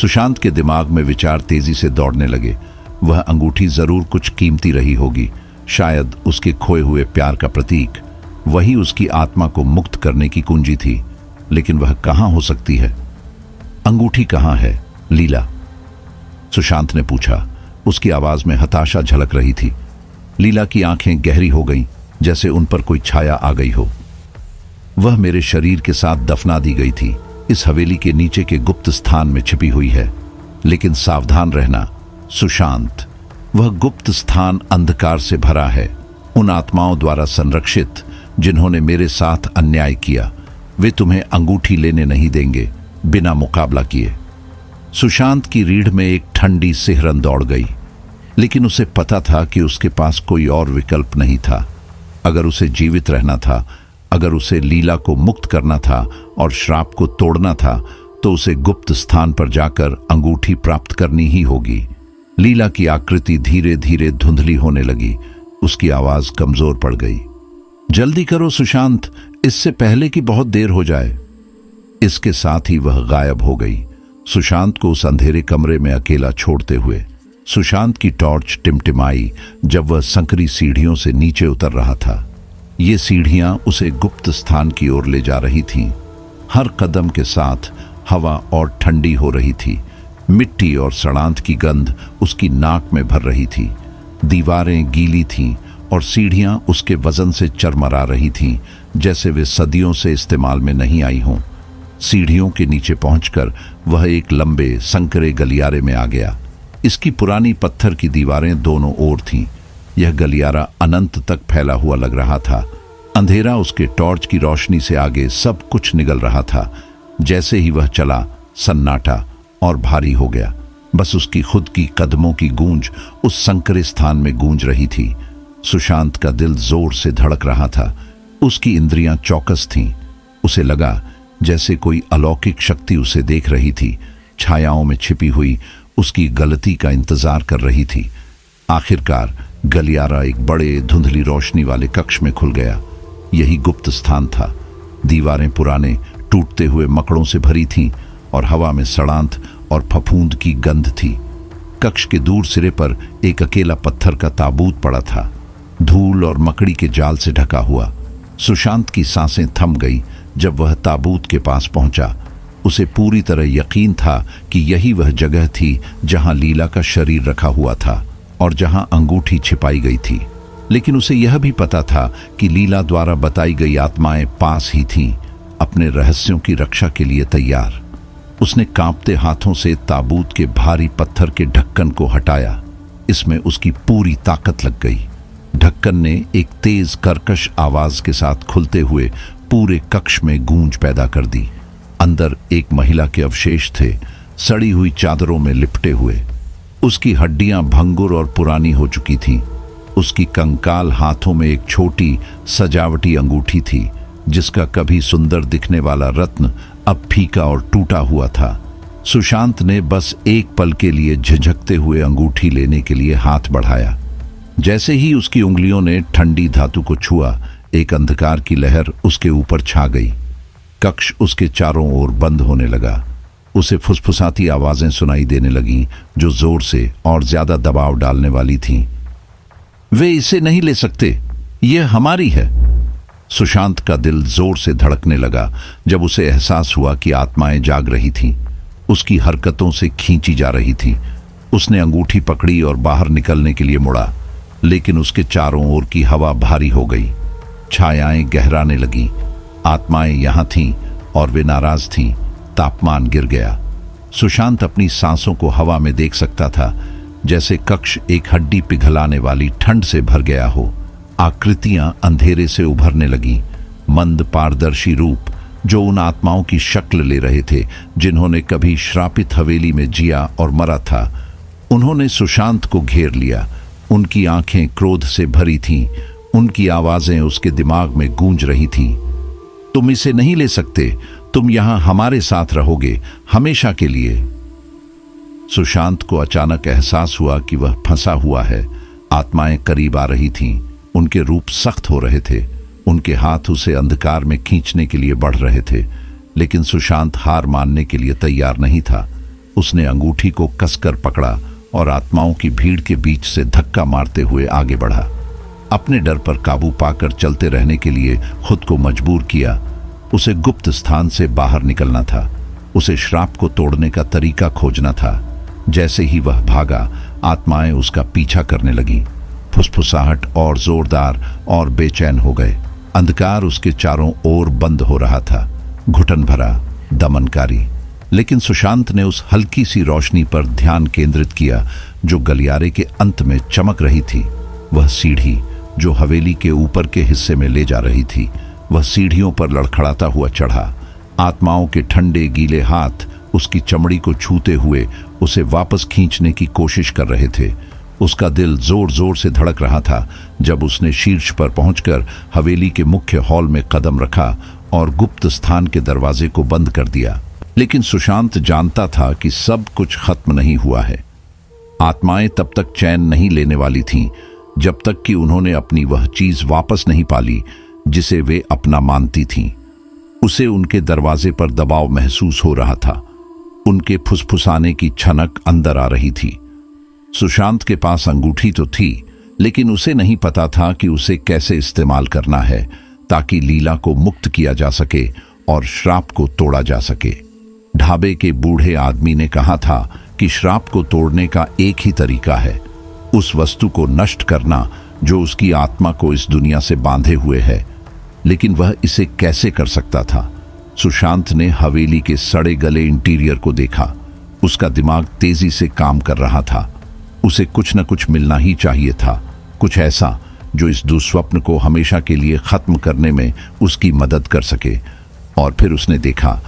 सुशांत के दिमाग में विचार तेजी से दौड़ने लगे। वह अंगूठी जरूर कुछ कीमती रही होगी, शायद उसके खोए हुए प्यार का प्रतीक। वही उसकी आत्मा को मुक्त करने की कुंजी थी। लेकिन वह कहां हो सकती है? अंगूठी कहां है लीला? सुशांत ने पूछा। उसकी आवाज में हताशा झलक रही थी। लीला की आंखें गहरी हो गईं, जैसे उन पर कोई छाया आ गई हो। वह मेरे शरीर के साथ दफना दी गई थी, इस हवेली के नीचे के गुप्त स्थान में छिपी हुई है। लेकिन सावधान रहना सुशांत, वह गुप्त स्थान अंधकार से भरा है, उन आत्माओं द्वारा संरक्षित जिन्होंने मेरे साथ अन्याय किया। वे तुम्हें अंगूठी लेने नहीं देंगे बिना मुकाबला किए। सुशांत की रीढ़ में एक ठंडी सिहरन दौड़ गई, लेकिन उसे पता था कि उसके पास कोई और विकल्प नहीं था। अगर उसे जीवित रहना था, अगर उसे लीला को मुक्त करना था और श्राप को तोड़ना था, तो उसे गुप्त स्थान पर जाकर अंगूठी प्राप्त करनी ही होगी। लीला की आकृति धीरे धीरे धुंधली होने लगी। उसकी आवाज कमजोर पड़ गई। जल्दी करो सुशांत, इससे पहले कि बहुत देर हो जाए। इसके साथ ही वह गायब हो गई, सुशांत को उस अंधेरे कमरे में अकेला छोड़ते हुए। सुशांत की टॉर्च टिमटिमाई जब वह संकरी सीढ़ियों से नीचे उतर रहा था। ये सीढ़ियां उसे गुप्त स्थान की ओर ले जा रही थीं। हर कदम के साथ हवा और ठंडी हो रही थी। मिट्टी और सड़ांत की गंध उसकी नाक में भर रही थी। दीवारें गीली थीं और सीढ़ियां उसके वजन से चरमरा रही थीं, जैसे वे सदियों से इस्तेमाल में नहीं आई हों। सीढ़ियों के नीचे पहुंचकर वह एक लंबे संकरे गलियारे में आ गया। इसकी पुरानी पत्थर की दीवारें दोनों ओर थीं। यह गलियारा अनंत तक फैला हुआ लग रहा था। अंधेरा उसके टॉर्च की रोशनी से आगे सब कुछ निगल रहा था। जैसे ही वह चला, सन्नाटा और भारी हो गया। बस उसकी खुद की कदमों की गूंज उस संकरे स्थान में गूंज रही थी। सुशांत का दिल जोर से धड़क रहा था। उसकी इंद्रियां चौकस थीं। उसे लगा जैसे कोई अलौकिक शक्ति उसे देख रही थी, छायाओं में छिपी हुई, उसकी गलती का इंतजार कर रही थी। आखिरकार गलियारा एक बड़े धुंधली रोशनी वाले कक्ष में खुल गया। यही गुप्त स्थान था। दीवारें पुराने टूटते हुए मकड़ों से भरी थीं और हवा में सड़ांत और फफूंद की गंध थी। कक्ष के दूर सिरे पर एक अकेला पत्थर का ताबूत पड़ा था, धूल और मकड़ी के जाल से ढका हुआ। सुशांत की सांसें थम गई जब वह ताबूत के पास पहुंचा। उसे पूरी तरह यकीन था कि यही वह जगह थी जहां लीला का शरीर रखा हुआ था और जहां अंगूठी छिपाई गई थी। लेकिन उसे यह भी पता था कि लीला द्वारा बताई गई आत्माएं पास ही थीं, अपने रहस्यों की रक्षा के लिए तैयार। उसने कांपते हाथों से ताबूत के भारी पत्थर के ढक्कन को हटाया। इसमें उसकी पूरी ताकत लग गई। ढक्कन ने एक तेज कर्कश आवाज के साथ खुलते हुए पूरे कक्ष में गूंज पैदा कर दी। अंदर एक महिला के अवशेष थे, सड़ी हुई चादरों में लिपटे हुए। उसकी हड्डियां भंगुर और पुरानी हो चुकी थीं। उसकी कंकाल हाथों में एक छोटी सजावटी अंगूठी थी, जिसका कभी सुंदर दिखने वाला रत्न अब फीका और टूटा हुआ था। सुशांत ने बस एक पल के लिए झिझकते हुए अंगूठी लेने के लिए हाथ बढ़ाया, जैसे ही उसकी उंगलियों ने ठंडी धातु को छुआ, एक अंधकार की लहर उसके ऊपर छा गई। कक्ष उसके चारों ओर बंद होने लगा। उसे फुसफुसाती आवाजें सुनाई देने लगीं जो जोर से और ज्यादा दबाव डालने वाली थीं। वे इसे नहीं ले सकते, यह हमारी है। सुशांत का दिल जोर से धड़कने लगा जब उसे एहसास हुआ कि आत्माएं जाग रही थीं, उसकी हरकतों से खींची जा रही थी। उसने अंगूठी पकड़ी और बाहर निकलने के लिए मुड़ा, लेकिन उसके चारों ओर की हवा भारी हो गई। छायाएं गहराने लगीं। आत्माएं यहां थीं और वे नाराज थीं। तापमान गिर गया। सुशांत अपनी सांसों को हवा में देख सकता था, जैसे कक्ष एक हड्डी पिघलाने वाली ठंड से भर गया हो। आकृतियां अंधेरे से उभरने लगीं, मंद पारदर्शी रूप जो उन आत्माओं की शक्ल ले रहे थे जिन्होंने कभी श्रापित हवेली में जिया और मरा था। उन्होंने सुशांत को घेर लिया। उनकी आंखें क्रोध से भरी थीं, उनकी आवाजें उसके दिमाग में गूंज रही थीं। तुम इसे नहीं ले सकते, तुम यहां हमारे साथ रहोगे हमेशा के लिए। सुशांत को अचानक एहसास हुआ कि वह फंसा हुआ है। आत्माएं करीब आ रही थीं, उनके रूप सख्त हो रहे थे, उनके हाथ उसे अंधकार में खींचने के लिए बढ़ रहे थे। लेकिन सुशांत हार मानने के लिए तैयार नहीं था। उसने अंगूठी को कसकर पकड़ा और आत्माओं की भीड़ के बीच से धक्का मारते हुए आगे बढ़ा। अपने डर पर काबू पाकर चलते रहने के लिए खुद को मजबूर किया। उसे गुप्त स्थान से बाहर निकलना था। उसे श्राप को तोड़ने का तरीका खोजना था। जैसे ही वह भागा, आत्माएं उसका पीछा करने लगीं। फुसफुसाहट और जोरदार और बेचैन हो गए। अंधकार उसके चारों ओर बंद हो रहा था, घुटन भरा, दमनकारी। लेकिन सुशांत ने उस हल्की सी रोशनी पर ध्यान केंद्रित किया जो गलियारे के अंत में चमक रही थी। वह सीढ़ी जो हवेली के ऊपर के हिस्से में ले जा रही थी, वह सीढ़ियों पर लड़खड़ाता हुआ चढ़ा। आत्माओं के ठंडे गीले हाथ उसकी चमड़ी को छूते हुए उसे वापस खींचने की कोशिश कर रहे थे। उसका दिल जोर जोर से धड़क रहा था जब उसने शीर्ष पर पहुंचकर हवेली के मुख्य हॉल में कदम रखा और गुप्त स्थान के दरवाजे को बंद कर दिया। लेकिन सुशांत जानता था कि सब कुछ खत्म नहीं हुआ है। आत्माएं तब तक चैन नहीं लेने वाली थीं जब तक कि उन्होंने अपनी वह चीज वापस नहीं पाली जिसे वे अपना मानती थीं। उसे उनके दरवाजे पर दबाव महसूस हो रहा था। उनके फुसफुसाने की छनक अंदर आ रही थी। सुशांत के पास अंगूठी तो थी, लेकिन उसे नहीं पता था कि उसे कैसे इस्तेमाल करना है ताकि लीला को मुक्त किया जा सके और श्राप को तोड़ा जा सके। ढाबे के बूढ़े आदमी ने कहा था कि श्राप को तोड़ने का एक ही तरीका है, उस वस्तु को नष्ट करना जो उसकी आत्मा को इस दुनिया से बांधे हुए है। लेकिन वह इसे कैसे कर सकता था? सुशांत ने हवेली के सड़े गले इंटीरियर को देखा। उसका दिमाग तेजी से काम कर रहा था। उसे कुछ न कुछ मिलना ही चाहिए था, कुछ ऐसा जो इस दुस्वप्न को हमेशा के लिए खत्म करने में उसकी मदद कर सके। और फिर उसने देखा,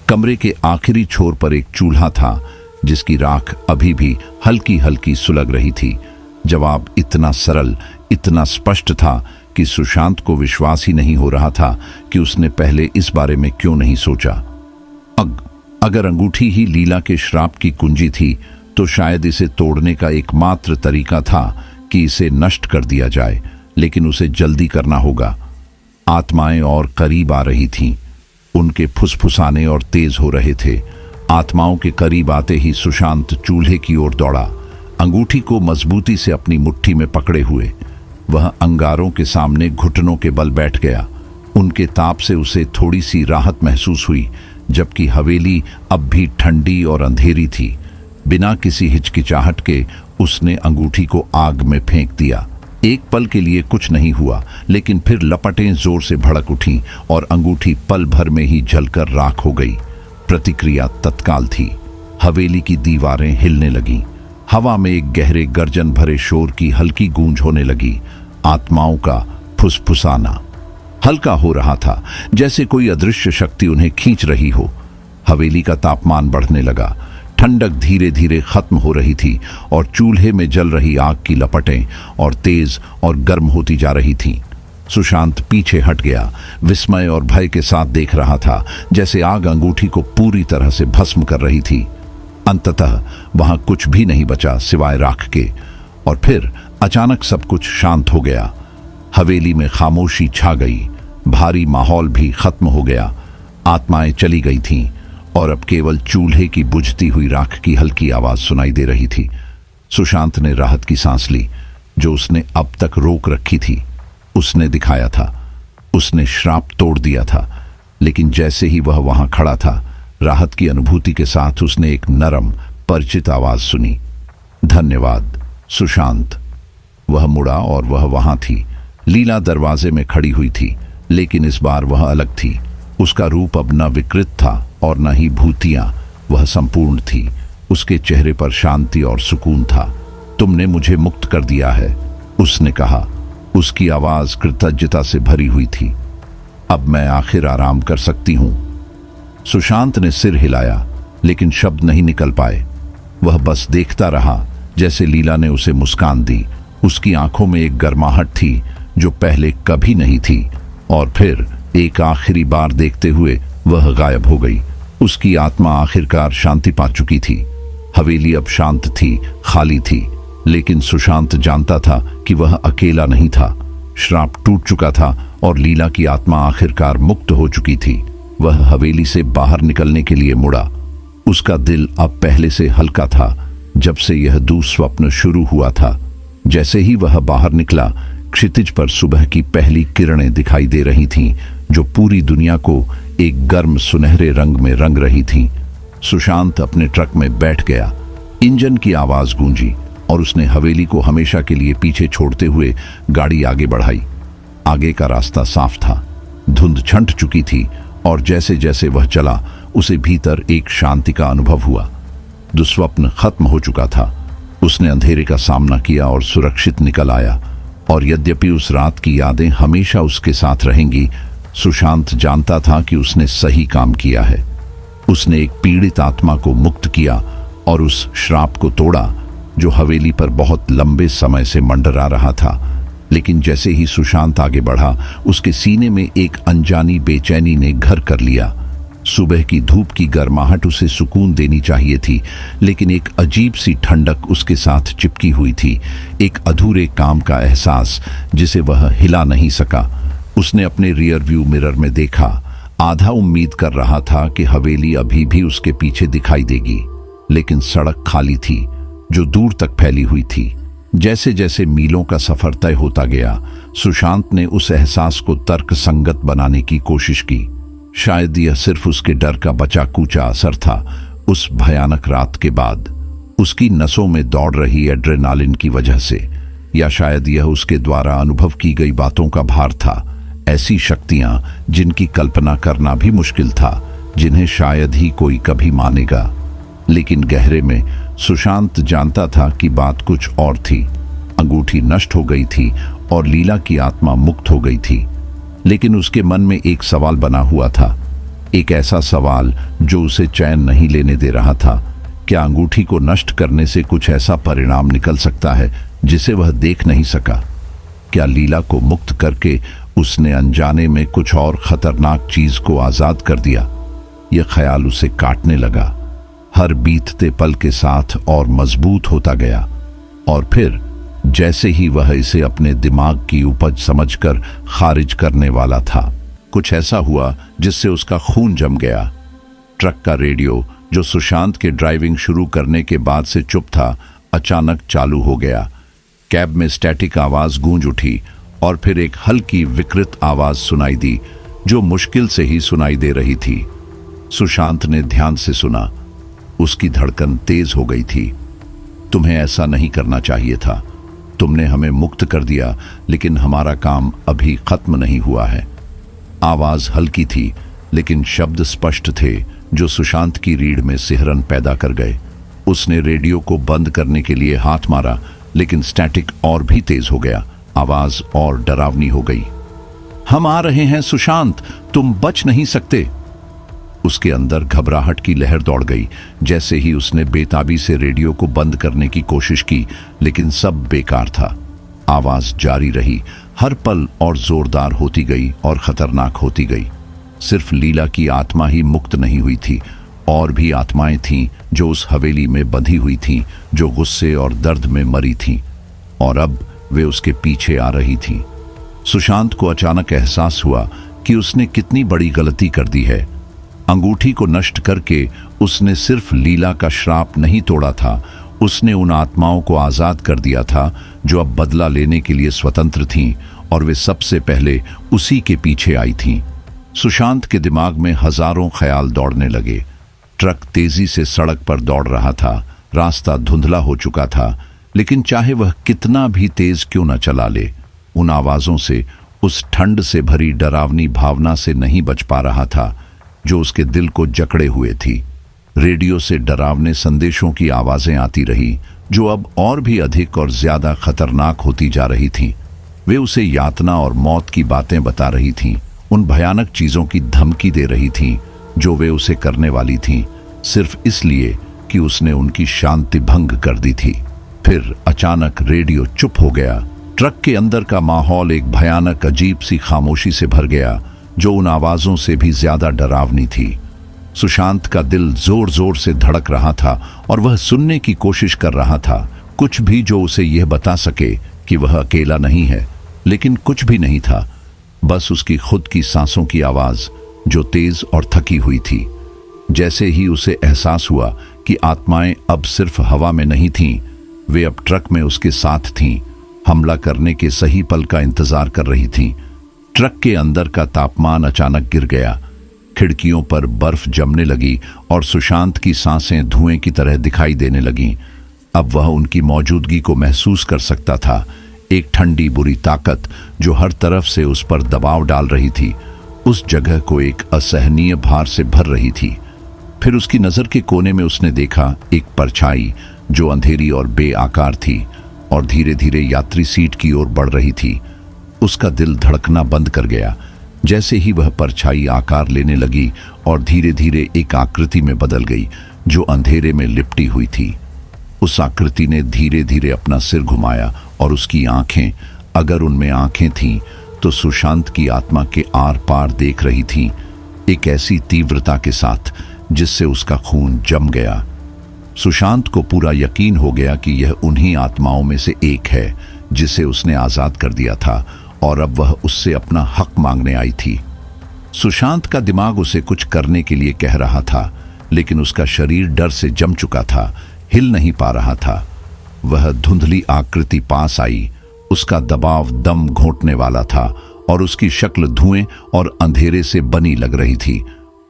कमरे के आखिरी छोर पर एक चूल्हा था जिसकी राख अभी भी हल्की हल्की सुलग रही थी। जवाब इतना सरल, इतना स्पष्ट था कि सुशांत को विश्वास ही नहीं हो रहा था कि उसने पहले इस बारे में क्यों नहीं सोचा। अगर अंगूठी ही लीला के श्राप की कुंजी थी तो शायद इसे तोड़ने का एकमात्र तरीका था कि इसे नष्ट कर दिया जाए, लेकिन उसे जल्दी करना होगा। आत्माएं और करीब आ रही थीं, उनके फुसफुसाने और तेज हो रहे थे। आत्माओं के करीब आते ही सुशांत चूल्हे की ओर दौड़ा, अंगूठी को मजबूती से अपनी मुट्ठी में पकड़े हुए। वह अंगारों के सामने घुटनों के बल बैठ गया। उनके ताप से उसे थोड़ी सी राहत महसूस हुई, जबकि हवेली अब भी ठंडी और अंधेरी थी। बिना किसी हिचकिचाहट के उसने अंगूठी को आग में फेंक दिया। एक पल के लिए कुछ नहीं हुआ, लेकिन फिर लपटें जोर से भड़क उठीं और अंगूठी पल भर में ही जलकर राख हो गई। प्रतिक्रिया तत्काल थी। हवेली की दीवारें हिलने लगीं। हवा में एक गहरे गर्जन भरे शोर की हल्की गूंज होने लगी। आत्माओं का फुसफुसाना हल्का हो रहा था, जैसे कोई अदृश्य शक्ति उन्हें खींच रही हो। हवेली का तापमान बढ़ने लगा। ठंडक धीरे धीरे खत्म हो रही थी और चूल्हे में जल रही आग की लपटें और तेज और गर्म होती जा रही थीं। सुशांत पीछे हट गया, विस्मय और भय के साथ देख रहा था, जैसे आग अंगूठी को पूरी तरह से भस्म कर रही थी। अंततः वहां कुछ भी नहीं बचा सिवाय राख के, और फिर अचानक सब कुछ शांत हो गया। हवेली में खामोशी छा गई, भारी माहौल भी खत्म हो गया। आत्माएं चली गई थीं और अब केवल चूल्हे की बुझती हुई राख की हल्की आवाज सुनाई दे रही थी। सुशांत ने राहत की सांस ली। जो उसने अब तक रोक रखी थी उसने दिखाया था। उसने श्राप तोड़ दिया था। लेकिन जैसे ही वह वहां खड़ा था, राहत की अनुभूति के साथ उसने एक नरम परिचित आवाज सुनी, धन्यवाद सुशांत। वह मुड़ा और वह वहां थी। लीला दरवाजे में खड़ी हुई थी, लेकिन इस बार वह अलग थी। उसका रूप अब न विकृत था और न ही भूतियां, वह संपूर्ण थी। उसके चेहरे पर शांति और सुकून था। तुमने मुझे मुक्त कर दिया है, उसने कहा। उसकी आवाज कृतज्ञता से भरी हुई थी। अब मैं आखिर आराम कर सकती हूं। सुशांत ने सिर हिलाया, लेकिन शब्द नहीं निकल पाए। वह बस देखता रहा जैसे लीला ने उसे मुस्कान दी। उसकी आंखों में एक गर्माहट थी जो पहले कभी नहीं थी। और फिर एक आखिरी बार देखते हुए वह गायब हो गई। उसकी आत्मा आखिरकार शांति पा चुकी थी। हवेली अब शांत थी, खाली थी। लेकिन सुशांत जानता था कि वह अकेला नहीं था। श्राप टूट चुका था और लीला की आत्मा आखिरकार मुक्त हो चुकी थी। वह हवेली से बाहर निकलने के लिए मुड़ा। उसका दिल अब पहले से हल्का था, जब से यह दुस्वप्न शुरू हुआ था। जैसे ही वह बाहर निकला, क्षितिज पर सुबह की पहली किरणें दिखाई दे रही थीं, जो पूरी दुनिया को एक गर्म सुनहरे रंग में रंग रही थीं। सुशांत अपने ट्रक में बैठ गया। इंजन की आवाज गूंजी और उसने हवेली को हमेशा के लिए पीछे छोड़ते हुए गाड़ी आगे बढ़ाई। आगे का रास्ता साफ था, धुंध छंट चुकी थी और जैसे जैसे वह चला, उसे भीतर एक शांति का अनुभव हुआ। दुस्वप्न खत्म हो चुका था। उसने अंधेरे का सामना किया और सुरक्षित निकल आया। और यद्यपि उस रात की यादें हमेशा उसके साथ रहेंगी, सुशांत जानता था कि उसने सही काम किया है। उसने एक पीड़ित आत्मा को मुक्त किया और उस श्राप को तोड़ा जो हवेली पर बहुत लंबे समय से मंडरा रहा था। लेकिन जैसे ही सुशांत आगे बढ़ा, उसके सीने में एक अनजानी बेचैनी ने घर कर लिया। सुबह की धूप की गर्माहट उसे सुकून देनी चाहिए थी, लेकिन एक अजीब सी ठंडक उसके साथ चिपकी हुई थी, एक अधूरे काम का एहसास जिसे वह हिला नहीं सका। उसने अपने रियर व्यू मिरर में देखा। आधा उम्मीद कर रहा था कि हवेली अभी भी उसके पीछे दिखाई देगी, लेकिन सड़क खाली थी जो दूर तक फैली हुई थी। जैसे जैसे मीलों का सफर तय होता गया, सुशांत ने उस एहसास को तर्क संगत बनाने की कोशिश की। शायद यह सिर्फ उसके डर का बचा कूचा असर था। उस भयानक रात के बाद उसकी नसों में दौड़ रही एड्रेनालिन की वजह से, या शायद यह उसके द्वारा अनुभव की गई बातों का भार था। ऐसी शक्तियां जिनकी कल्पना करना भी मुश्किल था, जिन्हें शायद ही कोई कभी मानेगा। लेकिन गहरे में सुशांत जानता था कि बात कुछ और थी। अंगूठी नष्ट हो गई थी और लीला की आत्मा मुक्त हो गई थी। लेकिन उसके मन में एक सवाल बना हुआ था, एक ऐसा सवाल जो उसे चैन नहीं लेने दे रहा था। क्या अंगूठी को नष्ट करने से कुछ ऐसा परिणाम निकल सकता है जिसे वह देख नहीं सका? क्या लीला को मुक्त करके उसने अनजाने में कुछ और खतरनाक चीज को आजाद कर दिया? यह ख्याल उसे काटने लगा, हर बीतते पल के साथ और मजबूत होता गया। और फिर जैसे ही वह इसे अपने दिमाग की उपज समझकर खारिज करने वाला था, कुछ ऐसा हुआ जिससे उसका खून जम गया। ट्रक का रेडियो, जो सुशांत के ड्राइविंग शुरू करने के बाद से चुप था, अचानक चालू हो गया। कैब में स्टैटिक आवाज गूंज उठी और फिर एक हल्की विकृत आवाज सुनाई दी जो मुश्किल से ही सुनाई दे रही थी। सुशांत ने ध्यान से सुना। उसकी धड़कन तेज हो गई थी। तुम्हें ऐसा नहीं करना चाहिए था। तुमने हमें मुक्त कर दिया, लेकिन हमारा काम अभी खत्म नहीं हुआ है। आवाज हल्की थी, लेकिन शब्द स्पष्ट थे जो सुशांत की रीढ़ में सिहरन पैदा कर गए। उसने रेडियो को बंद करने के लिए हाथ मारा, लेकिन स्टैटिक और भी तेज हो गया। आवाज और डरावनी हो गई। हम आ रहे हैं सुशांत, तुम बच नहीं सकते। उसके अंदर घबराहट की लहर दौड़ गई। जैसे ही उसने बेताबी से रेडियो को बंद करने की कोशिश की, लेकिन सब बेकार था। आवाज जारी रही, हर पल और जोरदार होती गई और खतरनाक होती गई। सिर्फ लीला की आत्मा ही मुक्त नहीं हुई थी, और भी आत्माएं थीं जो उस हवेली में बंधी हुई थीं, जो गुस्से और दर्द में मरी थीं। और अब वे उसके पीछे आ रही थीं। सुशांत को अचानक एहसास हुआ कि उसने कितनी बड़ी गलती कर दी है। अंगूठी को नष्ट करके उसने सिर्फ लीला का श्राप नहीं तोड़ा था, उसने उन आत्माओं को आजाद कर दिया था जो अब बदला लेने के लिए स्वतंत्र थीं, और वे सबसे पहले उसी के पीछे आई थीं। सुशांत के दिमाग में हजारों ख्याल दौड़ने लगे। ट्रक तेजी से सड़क पर दौड़ रहा था, रास्ता धुंधला हो चुका था, लेकिन चाहे वह कितना भी तेज क्यों न चला ले, उन आवाजों से, उस ठंड से भरी डरावनी भावना से नहीं बच पा रहा था जो उसके दिल को जकड़े हुए थी। रेडियो से डरावने संदेशों की आवाजें आती रही जो अब और भी अधिक और ज्यादा खतरनाक होती जा रही थीं। वे उसे यातना और मौत की बातें बता रही थीं, उन भयानक चीजों की धमकी दे रही थीं जो वे उसे करने वाली थीं, सिर्फ इसलिए कि उसने उनकी शांति भंग कर दी थी। फिर अचानक रेडियो चुप हो गया। ट्रक के अंदर का माहौल एक भयानक अजीब सी खामोशी से भर गया जो उन आवाजों से भी ज्यादा डरावनी थी। सुशांत का दिल जोर जोर से धड़क रहा था और वह सुनने की कोशिश कर रहा था, कुछ भी जो उसे यह बता सके कि वह अकेला नहीं है। लेकिन कुछ भी नहीं था, बस उसकी खुद की सांसों की आवाज जो तेज और थकी हुई थी। जैसे ही उसे एहसास हुआ कि आत्माएं अब सिर्फ हवा में नहीं थीं, वे अब ट्रक में उसके साथ थीं, हमला करने के सही पल का इंतजार कर रही थीं। ट्रक के अंदर का तापमान अचानक गिर गया, खिड़कियों पर बर्फ जमने लगी और सुशांत की सांसें धुएं की तरह दिखाई देने लगीं। अब वह उनकी मौजूदगी को महसूस कर सकता था, एक ठंडी बुरी ताकत जो हर तरफ से उस पर दबाव डाल रही थी, उस जगह को एक असहनीय भार से भर रही थी। फिर उसकी नजर के कोने में उसने देखा एक परछाई जो अंधेरी और बेआकार थी और धीरे धीरे यात्री सीट की ओर बढ़ रही थी। उसका दिल धड़कना बंद कर गया। जैसे ही वह परछाई आकार लेने लगी और धीरे धीरे एक आकृति में बदल गई जो अंधेरे में लिपटी हुई थी। उस आकृति ने धीरे धीरे अपना सिर घुमाया और उसकी आंखें, अगर उनमें आंखें थीं, तो सुशांत की आत्मा के आर पार देख रही थीं, एक ऐसी तीव्रता के साथ जिससे उसका खून जम गया। सुशांत को पूरा यकीन हो गया कि यह उन्हीं आत्माओं में से एक है जिसे उसने आजाद कर दिया था और अब वह उससे अपना हक मांगने आई थी। सुशांत का दिमाग उसे कुछ करने के लिए कह रहा था, लेकिन उसका शरीर डर से जम चुका था, हिल नहीं पा रहा था। वह धुंधली आकृति पास आई, उसका दबाव दम घोंटने वाला था और उसकी शक्ल धुएं और अंधेरे से बनी लग रही थी।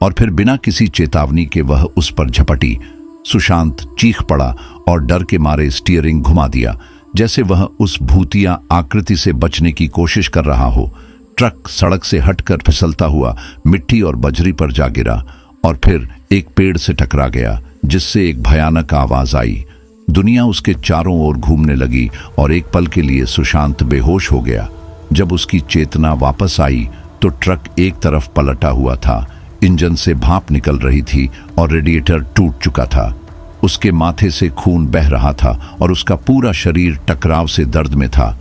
और फिर बिना किसी चेतावनी के वह उस पर झपटी। सुशांत चीख पड़ा और डर के मारे स्टीयरिंग घुमा दिया, जैसे वह उस भूतिया आकृति से बचने की कोशिश कर रहा हो। ट्रक सड़क से हटकर फिसलता हुआ मिट्टी और बजरी पर जा गिरा और फिर एक पेड़ से टकरा गया, जिससे एक भयानक आवाज आई। दुनिया उसके चारों ओर घूमने लगी और एक पल के लिए सुशांत बेहोश हो गया। जब उसकी चेतना वापस आई तो ट्रक एक तरफ पलटा हुआ था, इंजन से भाप निकल रही थी और रेडिएटर टूट चुका था। उसके माथे से खून बह रहा था और उसका पूरा शरीर टकराव से दर्द में था,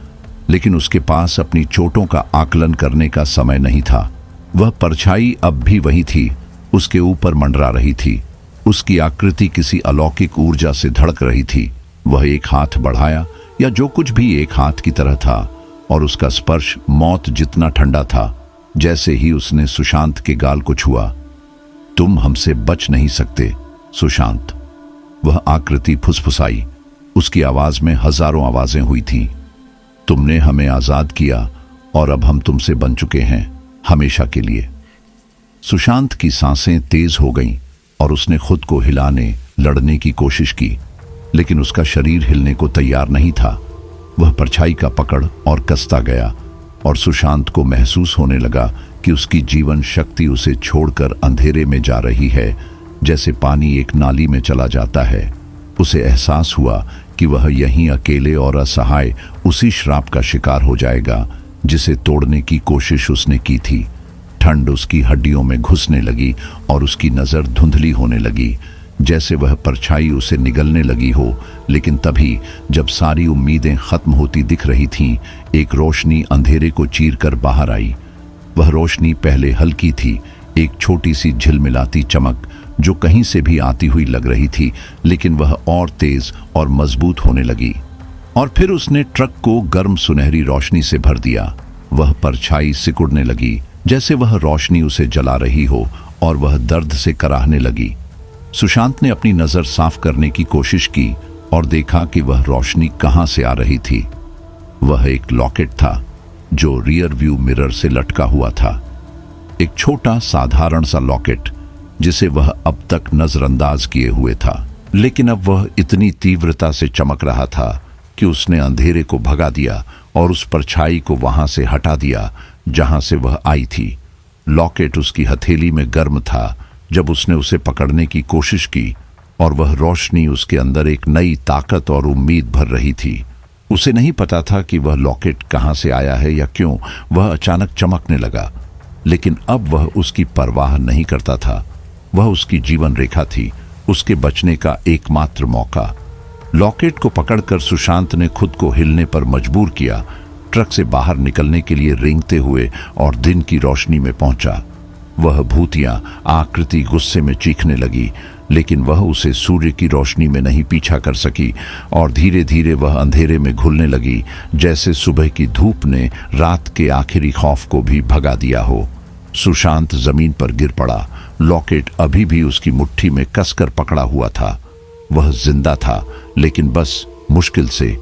लेकिन उसके पास अपनी चोटों का आकलन करने का समय नहीं था। वह परछाई अब भी वही थी, उसके ऊपर मंडरा रही थी। उसकी आकृति किसी अलौकिक ऊर्जा से धड़क रही थी। वह एक हाथ बढ़ाया, या जो कुछ भी एक हाथ की तरह था, और उसका स्पर्श मौत जितना ठंडा था। जैसे ही उसने सुशांत के गाल को छुआ, तुम हमसे बच नहीं सकते सुशांत, वह आकृति फुसफुसाई। उसकी आवाज में हजारों आवाजें हुई थीं। तुमने हमें आजाद किया और अब हम तुमसे बन चुके हैं, हमेशा के लिए। सुशांत की सांसें तेज हो गईं और उसने खुद को हिलाने, लड़ने की कोशिश की, लेकिन उसका शरीर हिलने को तैयार नहीं था। वह परछाई का पकड़ और कसता गया और सुशांत को महसूस होने लगा कि उसकी जीवन शक्ति उसे छोड़कर अंधेरे में जा रही है, जैसे पानी एक नाली में चला जाता है। उसे एहसास हुआ कि वह यहीं अकेले और असहाय उसी श्राप का शिकार हो जाएगा जिसे तोड़ने की कोशिश उसने की थी। ठंड उसकी हड्डियों में घुसने लगी और उसकी नजर धुंधली होने लगी, जैसे वह परछाई उसे निगलने लगी हो। लेकिन तभी जब सारी उम्मीदें खत्म होती दिख रही थीं, एक रोशनी अंधेरे को चीरकर बाहर आई। वह रोशनी पहले हल्की थी, एक छोटी सी झिलमिलाती चमक जो कहीं से भी आती हुई लग रही थी, लेकिन वह और तेज और मजबूत होने लगी। और फिर उसने ट्रक को गर्म सुनहरी रोशनी से भर दिया। वह परछाई सिकुड़ने लगी, जैसे वह रोशनी उसे जला रही हो, और वह दर्द से कराहने लगी। सुशांत ने अपनी नजर साफ करने की कोशिश की और देखा कि वह रोशनी कहां से आ रही थी। वह एक लॉकेट था जो रियर व्यू मिरर से लटका हुआ था। एक छोटा साधारण सा लॉकेट जिसे वह अब तक नजरअंदाज किए हुए था, लेकिन अब वह इतनी तीव्रता से चमक रहा था कि उसने अंधेरे को भगा दिया और उस परछाई को वहां से हटा दिया जहां से वह आई थी। लॉकेट उसकी हथेली में गर्म था जब उसने उसे पकड़ने की कोशिश की, और वह रोशनी उसके अंदर एक नई ताकत और उम्मीद भर रही थी। उसे नहीं पता था कि वह लॉकेट कहां से आया है या क्यों वह अचानक चमकने लगा, लेकिन अब वह उसकी परवाह नहीं करता था। वह उसकी जीवन रेखा थी, उसके बचने का एकमात्र मौका। लॉकेट को पकड़कर सुशांत ने खुद को हिलने पर मजबूर किया, ट्रक से बाहर निकलने के लिए रेंगते हुए, और दिन की रोशनी में पहुंचा। वह भूतियां आकृति गुस्से में चीखने लगी, लेकिन वह उसे सूर्य की रोशनी में नहीं पीछा कर सकी, और धीरे धीरे वह अंधेरे में घुलने लगी, जैसे सुबह की धूप ने रात के आखिरी खौफ को भी भगा दिया हो। सुशांत जमीन पर गिर पड़ा। लॉकेट अभी भी उसकी मुट्ठी में कसकर पकड़ा हुआ था। वह जिंदा था, लेकिन बस मुश्किल से।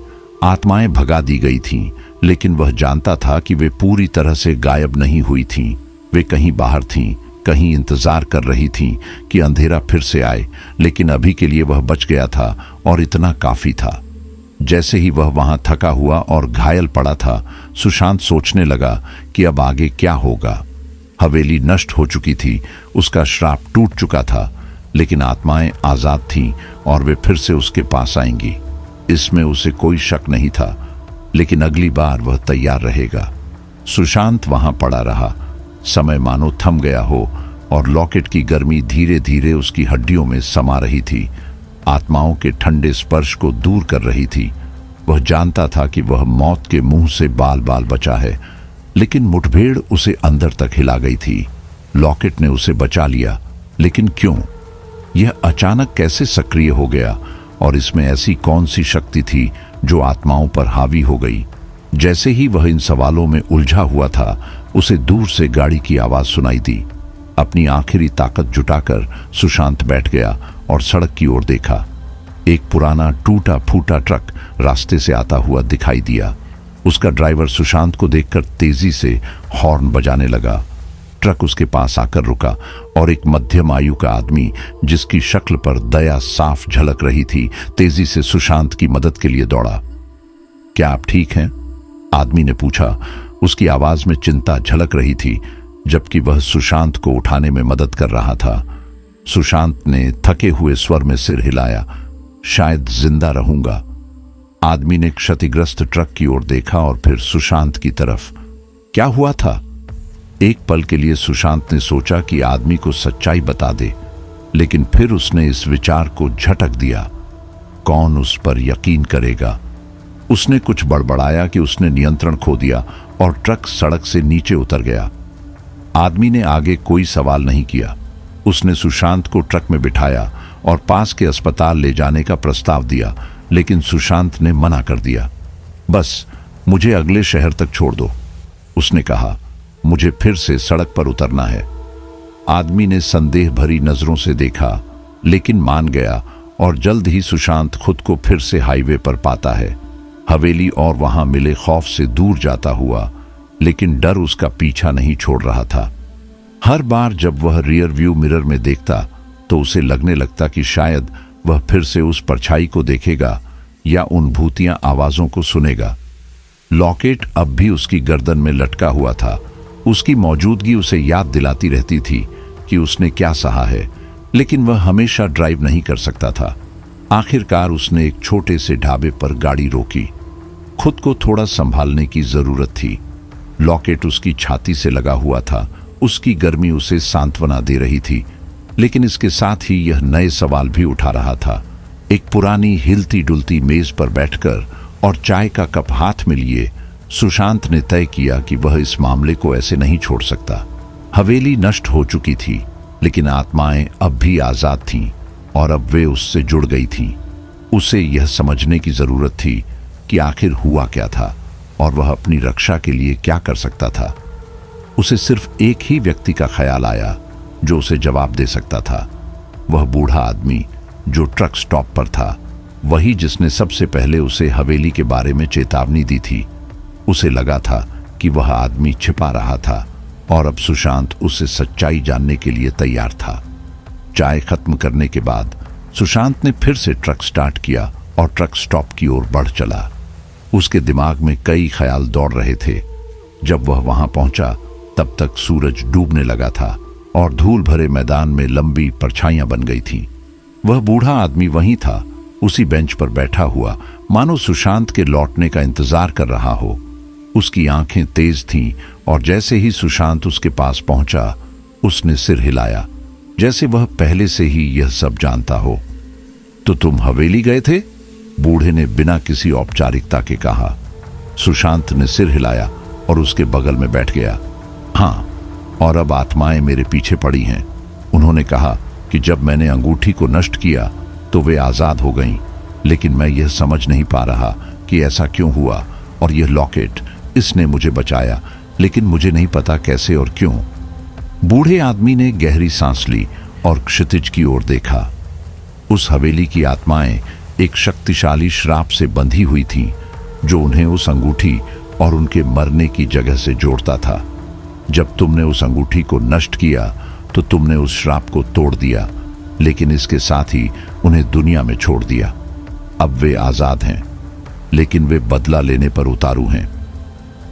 आत्माएं भगा दी गई थीं, लेकिन वह जानता था कि वे पूरी तरह से गायब नहीं हुई थीं। वे कहीं बाहर थीं, कहीं इंतजार कर रही थीं कि अंधेरा फिर से आए, लेकिन अभी के लिए वह बच गया था और इतना काफी था। जैसे ही वह वहां थका हुआ और घायल पड़ा था, सुशांत सोचने लगा कि अब आगे क्या होगा। हवेली नष्ट हो चुकी थी, उसका श्राप टूट चुका था, लेकिन आत्माएं आजाद थीं और वे फिर से उसके पास आएंगी। इसमें उसे कोई शक नहीं था, लेकिन अगली बार वह तैयार रहेगा। सुशांत वहां पड़ा रहा। समय मानो थम गया हो और लॉकेट की गर्मी धीरे धीरे उसकी हड्डियों में समा रही थी, आत्माओं के ठंडे स्पर्श को दूर कर रही थी। वह जानता था कि वह मौत के मुंह से बाल बाल बचा है, लेकिन मुठभेड़ उसे अंदर तक हिला गई थी। लॉकेट ने उसे बचा लिया, लेकिन क्यों? यह अचानक कैसे सक्रिय हो गया, और इसमें ऐसी कौन सी शक्ति थी जो आत्माओं पर हावी हो गई? जैसे ही वह इन सवालों में उलझा हुआ था, उसे दूर से गाड़ी की आवाज सुनाई दी। अपनी आखिरी ताकत जुटाकर सुशांत बैठ गया और सड़क की ओर देखा। एक पुराना टूटा फूटा ट्रक रास्ते से आता हुआ दिखाई दिया। उसका ड्राइवर सुशांत को देखकर तेजी से हॉर्न बजाने लगा। ट्रक उसके पास आकर रुका और एक मध्यम आयु का आदमी, जिसकी शक्ल पर दया साफ झलक रही थी, तेजी से सुशांत की मदद के लिए दौड़ा। क्या आप ठीक हैं? आदमी ने पूछा। उसकी आवाज में चिंता झलक रही थी, जबकि वह सुशांत को उठाने में मदद कर रहा था। सुशांत ने थके हुए स्वर में सिर हिलाया। शायद जिंदा रहूंगा। आदमी ने क्षतिग्रस्त ट्रक की ओर देखा और फिर सुशांत की तरफ। क्या हुआ था? एक पल के लिए सुशांत ने सोचा कि आदमी को सच्चाई बता दे, लेकिन फिर उसने इस विचार को झटक दिया, कौन उस पर यकीन करेगा? उसने कुछ बड़बड़ाया कि उसने नियंत्रण खो दिया और ट्रक सड़क से नीचे उतर गया। आदमी ने आगे कोई सवाल नहीं किया। उसने सुशांत को ट्रक में बिठाया और पास के अस्पताल ले जाने का प्रस्ताव दिया, लेकिन सुशांत ने मना कर दिया। बस मुझे अगले शहर तक छोड़ दो, उसने कहा। मुझे फिर से सड़क पर उतरना है। आदमी ने संदेह भरी नजरों से देखा, लेकिन मान गया, और जल्द ही सुशांत खुद को फिर से हाईवे पर पाता है, हवेली और वहां मिले खौफ से दूर जाता हुआ, लेकिन डर उसका पीछा नहीं छोड़ रहा था। हर बार जब वह रियर व्यू मिरर में देखता तो उसे लगने लगता कि शायद वह फिर से उस परछाई को देखेगा या उन भूतियां आवाजों को सुनेगा। लॉकेट अब भी उसकी गर्दन में लटका हुआ था। उसकी मौजूदगी उसे याद दिलाती रहती थी कि उसने क्या सहा है, लेकिन वह हमेशा ड्राइव नहीं कर सकता था। आखिरकार उसने एक छोटे से ढाबे पर गाड़ी रोकी। खुद को थोड़ा संभालने की जरूरत थी। लॉकेट उसकी छाती से लगा हुआ था। उसकी गर्मी उसे सांत्वना दे रही थी, लेकिन इसके साथ ही यह नए सवाल भी उठा रहा था। एक पुरानी हिलती डुलती मेज पर बैठकर और चाय का कप हाथ में लिए सुशांत ने तय किया कि वह इस मामले को ऐसे नहीं छोड़ सकता। हवेली नष्ट हो चुकी थी, लेकिन आत्माएं अब भी आजाद थीं और अब वे उससे जुड़ गई थीं। उसे यह समझने की जरूरत थी कि आखिर हुआ क्या था और वह अपनी रक्षा के लिए क्या कर सकता था। उसे सिर्फ एक ही व्यक्ति का ख्याल आया जो उसे जवाब दे सकता था। वह बूढ़ा आदमी जो ट्रक स्टॉप पर था, वही जिसने सबसे पहले उसे हवेली के बारे में चेतावनी दी थी। उसे लगा था कि वह आदमी छिपा रहा था और अब सुशांत उससे सच्चाई जानने के लिए तैयार था। चाय खत्म करने के बाद सुशांत ने फिर से ट्रक स्टार्ट किया और ट्रक स्टॉप की ओर बढ़ चला। उसके दिमाग में कई ख्याल दौड़ रहे थे। जब वह वहां पहुंचा तब तक सूरज डूबने लगा था और धूल भरे मैदान में लंबी परछाइयां बन गई थीं। वह बूढ़ा आदमी वहीं था, उसी बेंच पर बैठा हुआ, मानो सुशांत के लौटने का इंतजार कर रहा हो। उसकी आंखें तेज थीं और जैसे ही सुशांत उसके पास पहुंचा, उसने सिर हिलाया, जैसे वह पहले से ही यह सब जानता हो। तो तुम हवेली गए थे? बूढ़े ने बिना किसी औपचारिकता के कहा। सुशांत ने सिर हिलाया और उसके बगल में बैठ गया। हाँ, और अब आत्माएं मेरे पीछे पड़ी हैं। उन्होंने कहा कि जब मैंने अंगूठी को नष्ट किया तो वे आजाद हो गईं, लेकिन मैं यह समझ नहीं पा रहा कि ऐसा क्यों हुआ। और यह लॉकेट, इसने मुझे बचाया, लेकिन मुझे नहीं पता कैसे और क्यों। बूढ़े आदमी ने गहरी सांस ली और क्षितिज की ओर देखा। उस हवेली की आत्माएं एक शक्तिशाली श्राप से बंधी हुई थीं, जो उन्हें उस अंगूठी और उनके मरने की जगह से जोड़ता था। जब तुमने उस अंगूठी को नष्ट किया तो तुमने उस श्राप को तोड़ दिया, लेकिन इसके साथ ही उन्हें दुनिया में छोड़ दिया। अब वे आजाद हैं, लेकिन वे बदला लेने पर उतारू हैं।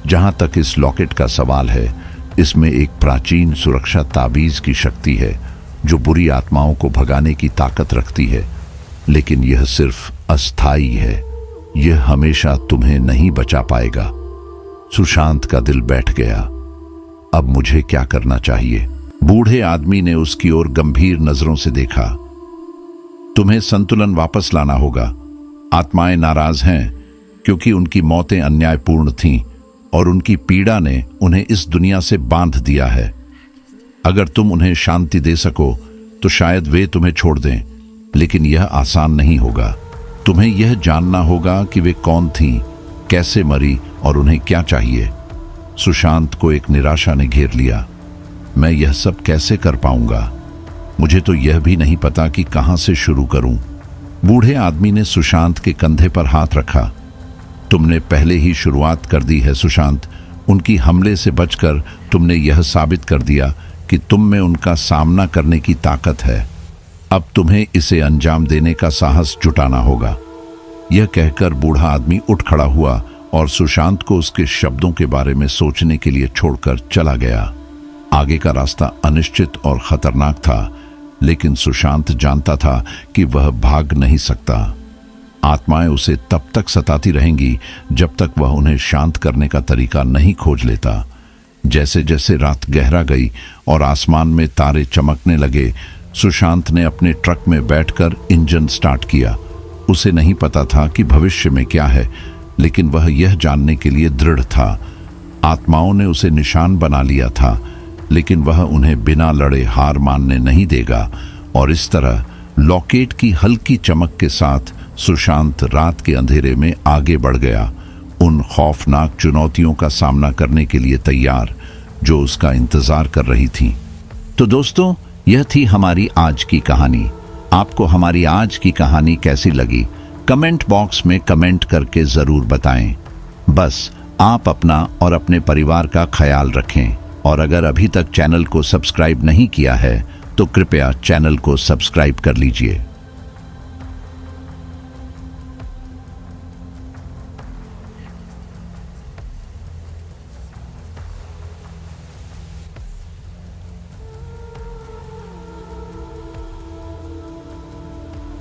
जहां तक इस लॉकेट का सवाल है, इसमें एक प्राचीन सुरक्षा ताबीज की शक्ति है जो बुरी आत्माओं को भगाने की ताकत रखती है, लेकिन यह सिर्फ अस्थायी है। यह हमेशा तुम्हें नहीं बचा पाएगा। सुशांत का दिल बैठ गया। अब मुझे क्या करना चाहिए? बूढ़े आदमी ने उसकी ओर गंभीर नजरों से देखा। तुम्हें संतुलन वापस लाना होगा। आत्माएं नाराज हैं क्योंकि उनकी मौतें अन्यायपूर्ण थीं और उनकी पीड़ा ने उन्हें इस दुनिया से बांध दिया है। अगर तुम उन्हें शांति दे सको तो शायद वे तुम्हें छोड़ दें, लेकिन यह आसान नहीं होगा। तुम्हें यह जानना होगा कि वे कौन थीं, कैसे मरी और उन्हें क्या चाहिए। सुशांत को एक निराशा ने घेर लिया। मैं यह सब कैसे कर पाऊंगा? मुझे तो यह भी नहीं पता कि कहां से शुरू करूं। बूढ़े आदमी ने सुशांत के कंधे पर हाथ रखा। तुमने पहले ही शुरुआत कर दी है सुशांत। उनकी हमले से बचकर तुमने यह साबित कर दिया कि तुम में उनका सामना करने की ताकत है। अब तुम्हें इसे अंजाम देने का साहस जुटाना होगा। यह कहकर बूढ़ा आदमी उठ खड़ा हुआ और सुशांत को उसके शब्दों के बारे में सोचने के लिए छोड़कर चला गया। आगे का रास्ता अनिश्चित और खतरनाक था, लेकिन सुशांत जानता था कि वह भाग नहीं सकता। आत्माएं उसे तब तक सताती रहेंगी जब तक वह उन्हें शांत करने का तरीका नहीं खोज लेता। जैसे जैसे रात गहरा गई और आसमान में तारे चमकने लगे, सुशांत ने अपने ट्रक में बैठकर इंजन स्टार्ट किया। उसे नहीं पता था कि भविष्य में क्या है, लेकिन वह यह जानने के लिए दृढ़ था। आत्माओं ने उसे निशान बना लिया था, लेकिन वह उन्हें बिना लड़े हार मानने नहीं देगा। और इस तरह लॉकेट की हल्की चमक के साथ सुशांत रात के अंधेरे में आगे बढ़ गया, उन खौफनाक चुनौतियों का सामना करने के लिए तैयार जो उसका इंतजार कर रही थी। तो दोस्तों, यह थी हमारी आज की कहानी। आपको हमारी आज की कहानी कैसी लगी? कमेंट बॉक्स में कमेंट करके जरूर बताएं। बस आप अपना और अपने परिवार का ख्याल रखें, और अगर अभी तक चैनल को सब्सक्राइब नहीं किया है तो कृपया चैनल को सब्सक्राइब कर लीजिए।